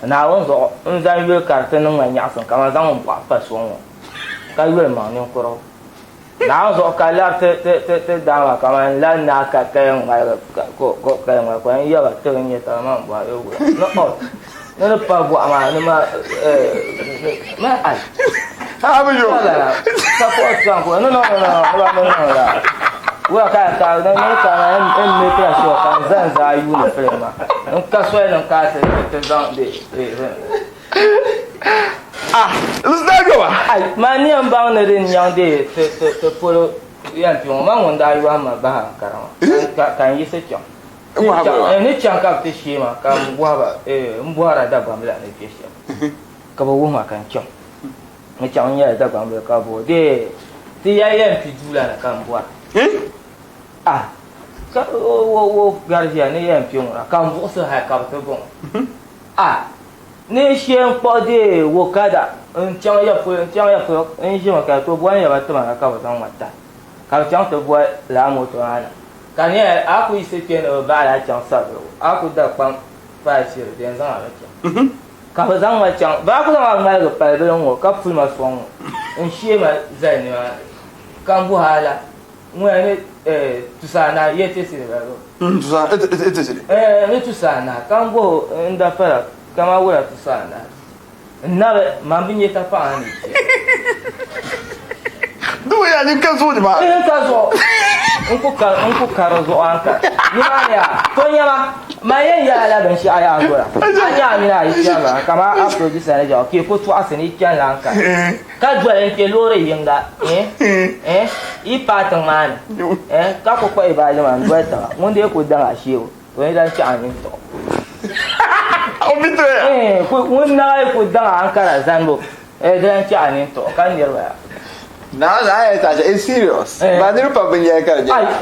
na won zo un zan yu ka tun no nya son ka man zan won pa so ka yu ma ne ko ro na zo ka la te da wa ka man la na ka ka ko ka ko ya ba te ni ta ma ba yo no no pa bu ama no ma ai ha ba yo sa ko sa ko no la wa ka no ka en me pra so ka zan za yu no pre ma en ka so en ka te dan de let's go ba ai ma ni am ba na rin yang de te polo yan pi ma won da yu ma ba ka kan yi se chong ni chang ka te shi ma ka mbwa ba mbwa ra da ba mla ne ke shi ka ba wo ma kan chong ni chang ya da ba mla ka bo de ti ya yan pi du la ka mbwa ka wo gardia ni yan pi ra ka mbwa se ha ka te bon ni shen po de wo kada en chang ya pu en shi ma ka to bo ya ba to ma ka ba tang ma ta ka chang to bo la mo to ana kan ya aku ise ke no ba la chang sa do aku da kwang ba shi de zang la chang ka ba zang ma chang ba ku ma ma ga pa de ngo ka pu ma song en shi ma zai ne kan bu hala mu ne tu sa na ye te si ba do tu sa si ne tu sa na kan bu nda fara kama wala tu sa na na ma bi ne ta pa ni do ya ni kan so di ma ka so unku karazo anka ni anya to nyama ma yen ya la ban shi aya agora anya mi na yi chama kama a producer ne ja ke ko to asini kyan lanka ka jwa en ke lore yinga i patan man ka ko ko ba jama ndo ta mun de ko dan a shewo to ni dan cha amin to o bitre ko mun na ko dan ankara zanbo dan cha amin to kan dirwa na ya ta is serious ba ni pa bin ya ka ai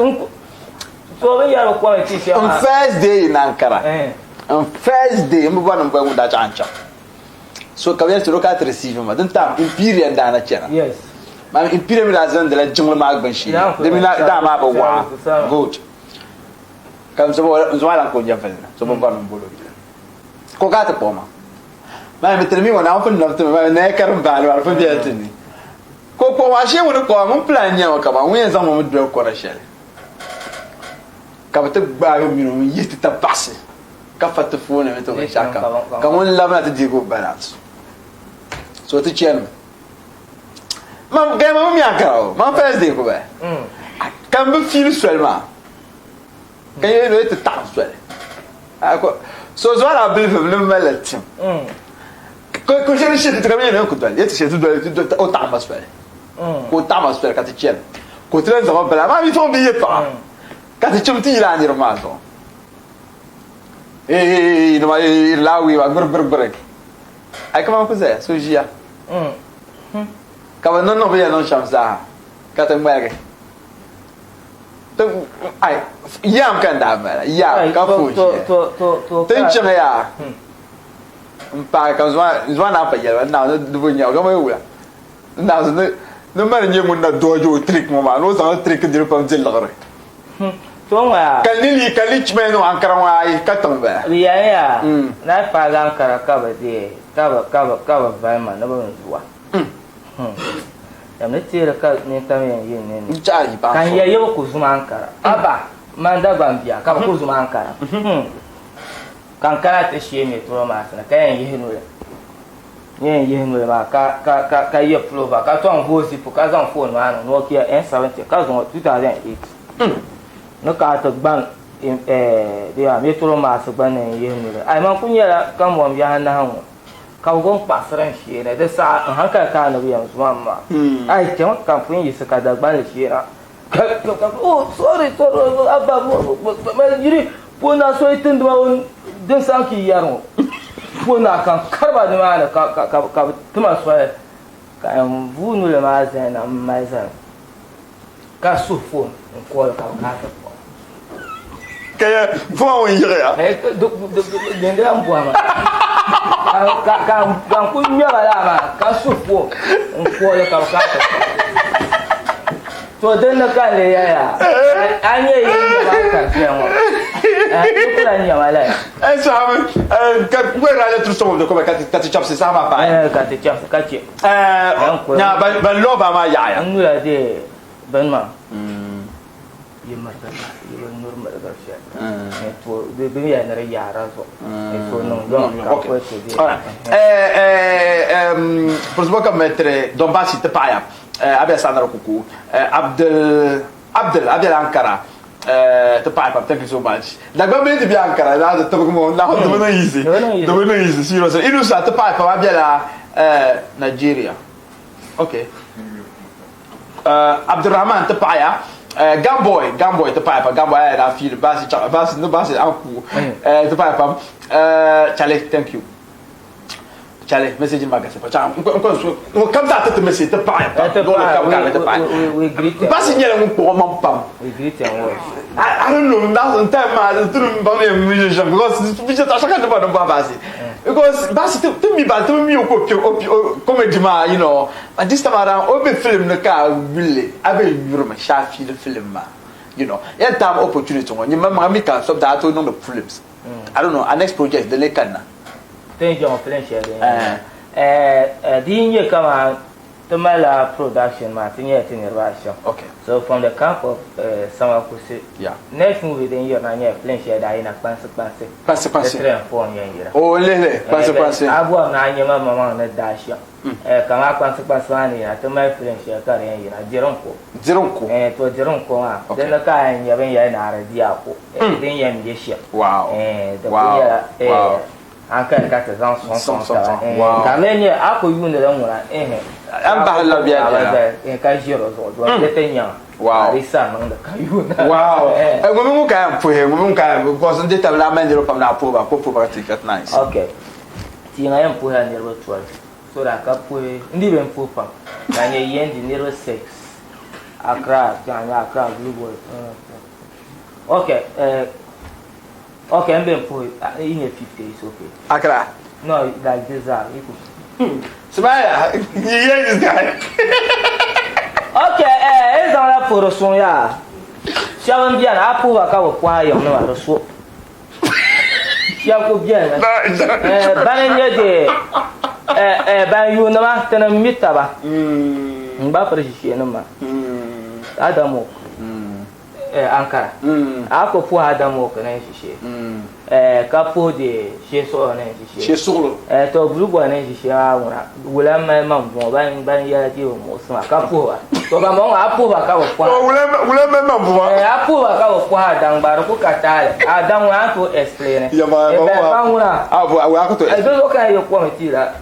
so ben ya ko ti shi on first day in Ankara on first day mu ba nan ba mu da chancha so ka ya to ka ta receive ma dan ta imperial da na kira yes ma imperial mi da zan da jingle ma ban shi da mi na da ma ba wa good kam so zo ala ko ja fa so ba nan bolo ko ka ta poma ma mi termi wa na fa na ta ma na karam ba wa fa biya tini ko wa she woni ko mun plan nya ka ba mun yanzu mun do ko ra shele ka ba ta ba mi no yi ta passe ka fa ta fone me to shaka ka mun labna ta digo barat so ta chen mam ga mam mi akao mam first day ko ba kan be fil seulement kan ye no ta ta swele ko so zo ala bil fem le malatim ko je ne sais très bien ne ko dal yete c'est tout o ta maswele ko ta maswele ka ta chen ko tren za ba la ma mi ton billet pas ka ti chum ti la ni romazo no ma lawi wa gbr ai kama ku zé sujia ka ba non via non chamsa ka te mwere to ai yam kan da mala ya ka fuji to ten chama ya pa ka zwa na pa ya na do bunya ka mai wula na zo no mara nye mun na dojo trick mo ma no sa trick dir pam jil lagre to ma kalili kalich me no ankara wa ai ka tamba ya na pa ga ankara ka ba de ka ba ba ma na ba zuwa ya ne tira ka ne ta me yin ne jari ba kan ya yau ku zuma ankara aba man da ban biya ka ku zuma ankara kan kana ta shi me to ma sana kayan yi hinu yen yi hinu ba ka yi flow ba ka ton voice pour ka zan phone ma no Nokia N70 ka zan 2008 no ka to ban de ya me to ma so ban ne yi hinu ai man kunya kan mo ya na han ka gon pasran shi ne da sa haka ka na biya su mamma ai ke kan fun yi suka da ban shi na oh sorry abba ma yiri pona so itin da won din sanki yaro pona kan karba da mana ka tuma so ka am vunu le ma zan na mai zan ka su fon ko ka kaya fo won yire ya de am bo ma ka ku nyaba la ma ka su fon ko ka to den na kan le ya anye yi ba ka fiamo kula nya wala ça ka kwera le tout son de comme ka ti chop c'est ça va pas ka ti chop ka ti nya ban lo ba ma ya anu ya de ban ma yi marka yi nur marka shi to de ya na ya ra so to non don ka ko ti pour se comme mettre dans bas si te pas ya abia sandra kuku Abdel Ankara te pai thank you so much da government bi Ankara da to como na do no easy seriously inu sa te pai pa abia la Nigeria okay Abdurrahman te pai ya Gamboy te pai pa Gamboy da fil basi no basi anku te pai pa chale thank you chale message magase pa cham ko kam ta te message te pai pa do le kam te pai we greet basi nyele mu ko mam pam we greet and work I don't know now in time ma to ba me musician because we just ashaka de ba basi because basi to me ba to me ko comedy ma you know but this time around obe film no ka really abe yuro ma shafi the film ma you know yeah time opportunity one you ma me can stop that to know the films I don't know our next project the lekana thank you for sharing dinye kama Tamala production ma tinye tinirvation okay so from the camp of Samakusi yeah next movie then you na nye plan share da ina panse phone yen oh lele panse abu na nye mama na dash kama panse ani na Tamala plan share ka yen ina jironko to jironko ma then na ka yen ben ya na radio ko then yen ye share wow wow anka ka ta zan son ka menye ako yune da mura an ba la bien ka jiro zo do de tenya wow risa man da ka yune wow ngomu ka because de tabla men de pam na po ba ticket nice okay ti na yam po ya ne ro 12 so da ka po ndi ben po pam na nye yen di ne ro 6 Accra blue boy okay okay, I'm being poor. In a 50 is okay. Accra. No, like this. Smile. You hear this guy? Okay, it's on that for the song. Yeah. Shall we be an apple? I can't acquire you. No, the swap. Shall we be an Banyan day? Ban you no after a mitaba. Bapper, no man. Adamo. Ankara ako fu Adamo kana shishe kapo de sheso na shishe shesolo to blubo na shishe awura wula ma mambo ban ya ji mo so kapo to ba mo apo ba ka wo wula ma mambo apo ba ka wo Adam bar ku katale Adam wa to explain ya ba wura apo wa ko to do ka yo committee la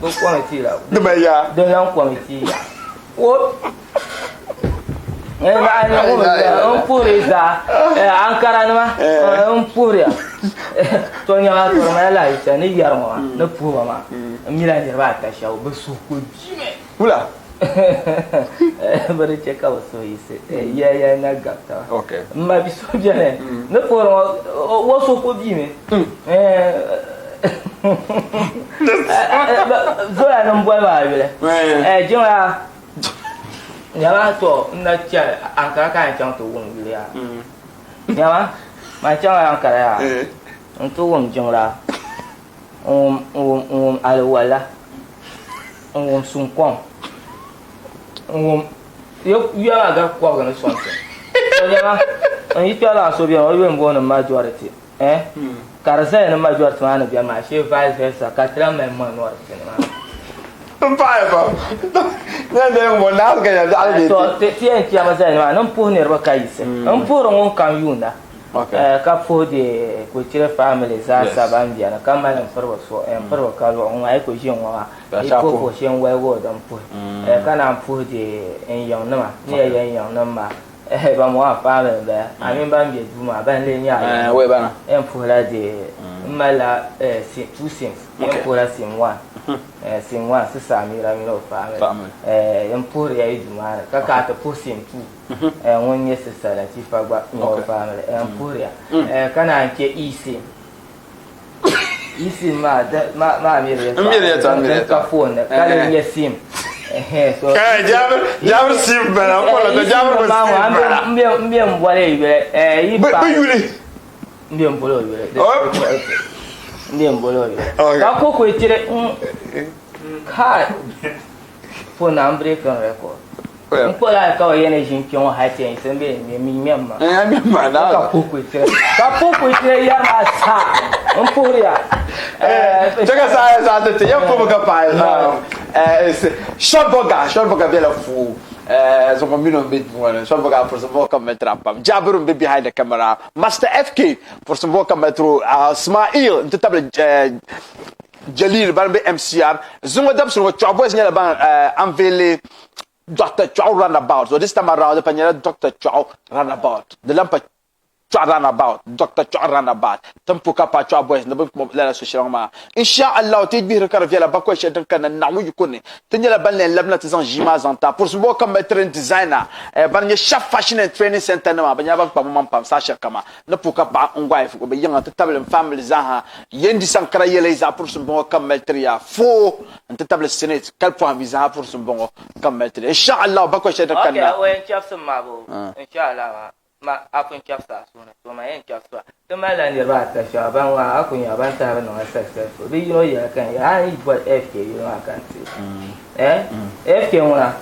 de ba ya de lan committee ya o un pure za ankara nima un pure to nya to ma la ita ni yar ma na puwa ma mila ni ba ta shawo ba su ko jime Hula. bari ce ka waso yise ya na gapta Okay. ma bi so jane na poro waso ko jime zola nan boy ba bile jinga nyama to na cha ankara kan chang to won bile ya nyama ma chang ankara ya to won jinga alwala sungkwang yo aga kwa ga so so nyama yi pala so bi o yo mbo na majority karasa na majority ma na bi ma she vice versa katra me mo no Pai ba. Na de mo na ga ya dal to tien ti ama sai ma non pu ne ro kaise non pu ro on kan yunda ka fu de ko tire family za sa bambia na kama na farwa so farwa ka lo on ai ko jin wa ko ko shen wai wo dan pu kana pu de en yon na ma ni ya yon na ma ba mo fa le ba ami bambia du ma ban le nya we ba na en pu la de mala si two sims en pu la sim wa simwa sisa mira mira family empur ya iduma kaka ta pusim tu wonye sisa la ti fagba no family empur ya kana nke isi ma mira ta phone kale nye sim so ka jabr sim bana ko la jabr sim mbie mbole ibe iba yule mbie mbole ibe ndiye mbolo ka ko ko tire ka fo na ambre kan record ko la ka o yene jin pion ha te sembe mi memma na ka ko ko tire ya ma sa mpuria chega sa te ya ko ka pa short boga bela fu so combino bit buona so boga por so boga metra pam jabru be behind the camera Master FK por so boga metro Ismail ntable Jalil ban be MCR zungo dab so cho boys nyala ban unveil Dr. Chow runabout so this time around the panela Dr. Chow runabout the lampa Chow runabout Dr. Chow runabout tampu kapa Chow boys na la social ma inshallah te bi rekar via la bakwa shedan kana na wu yukone tanyala ban le labna tizan jima zanta pour so boka mettre designer ban ye chef fashion and training center na ban ya ba pa mam pam sa kama na puka pa ngwa ifu be yanga te table family za ha yendi sankara yele za pour so boka mettre ya fo te table senate quel point visa pour so boka mettre inshallah bakwa shedan kana okay when chef mabo inshallah ma akun chapsa sona to ma en chapsa to ma la ni ba ta sha ban wa akun ya ban ta ba no successful bi yo ya kan ya ai but FK yo kan FK una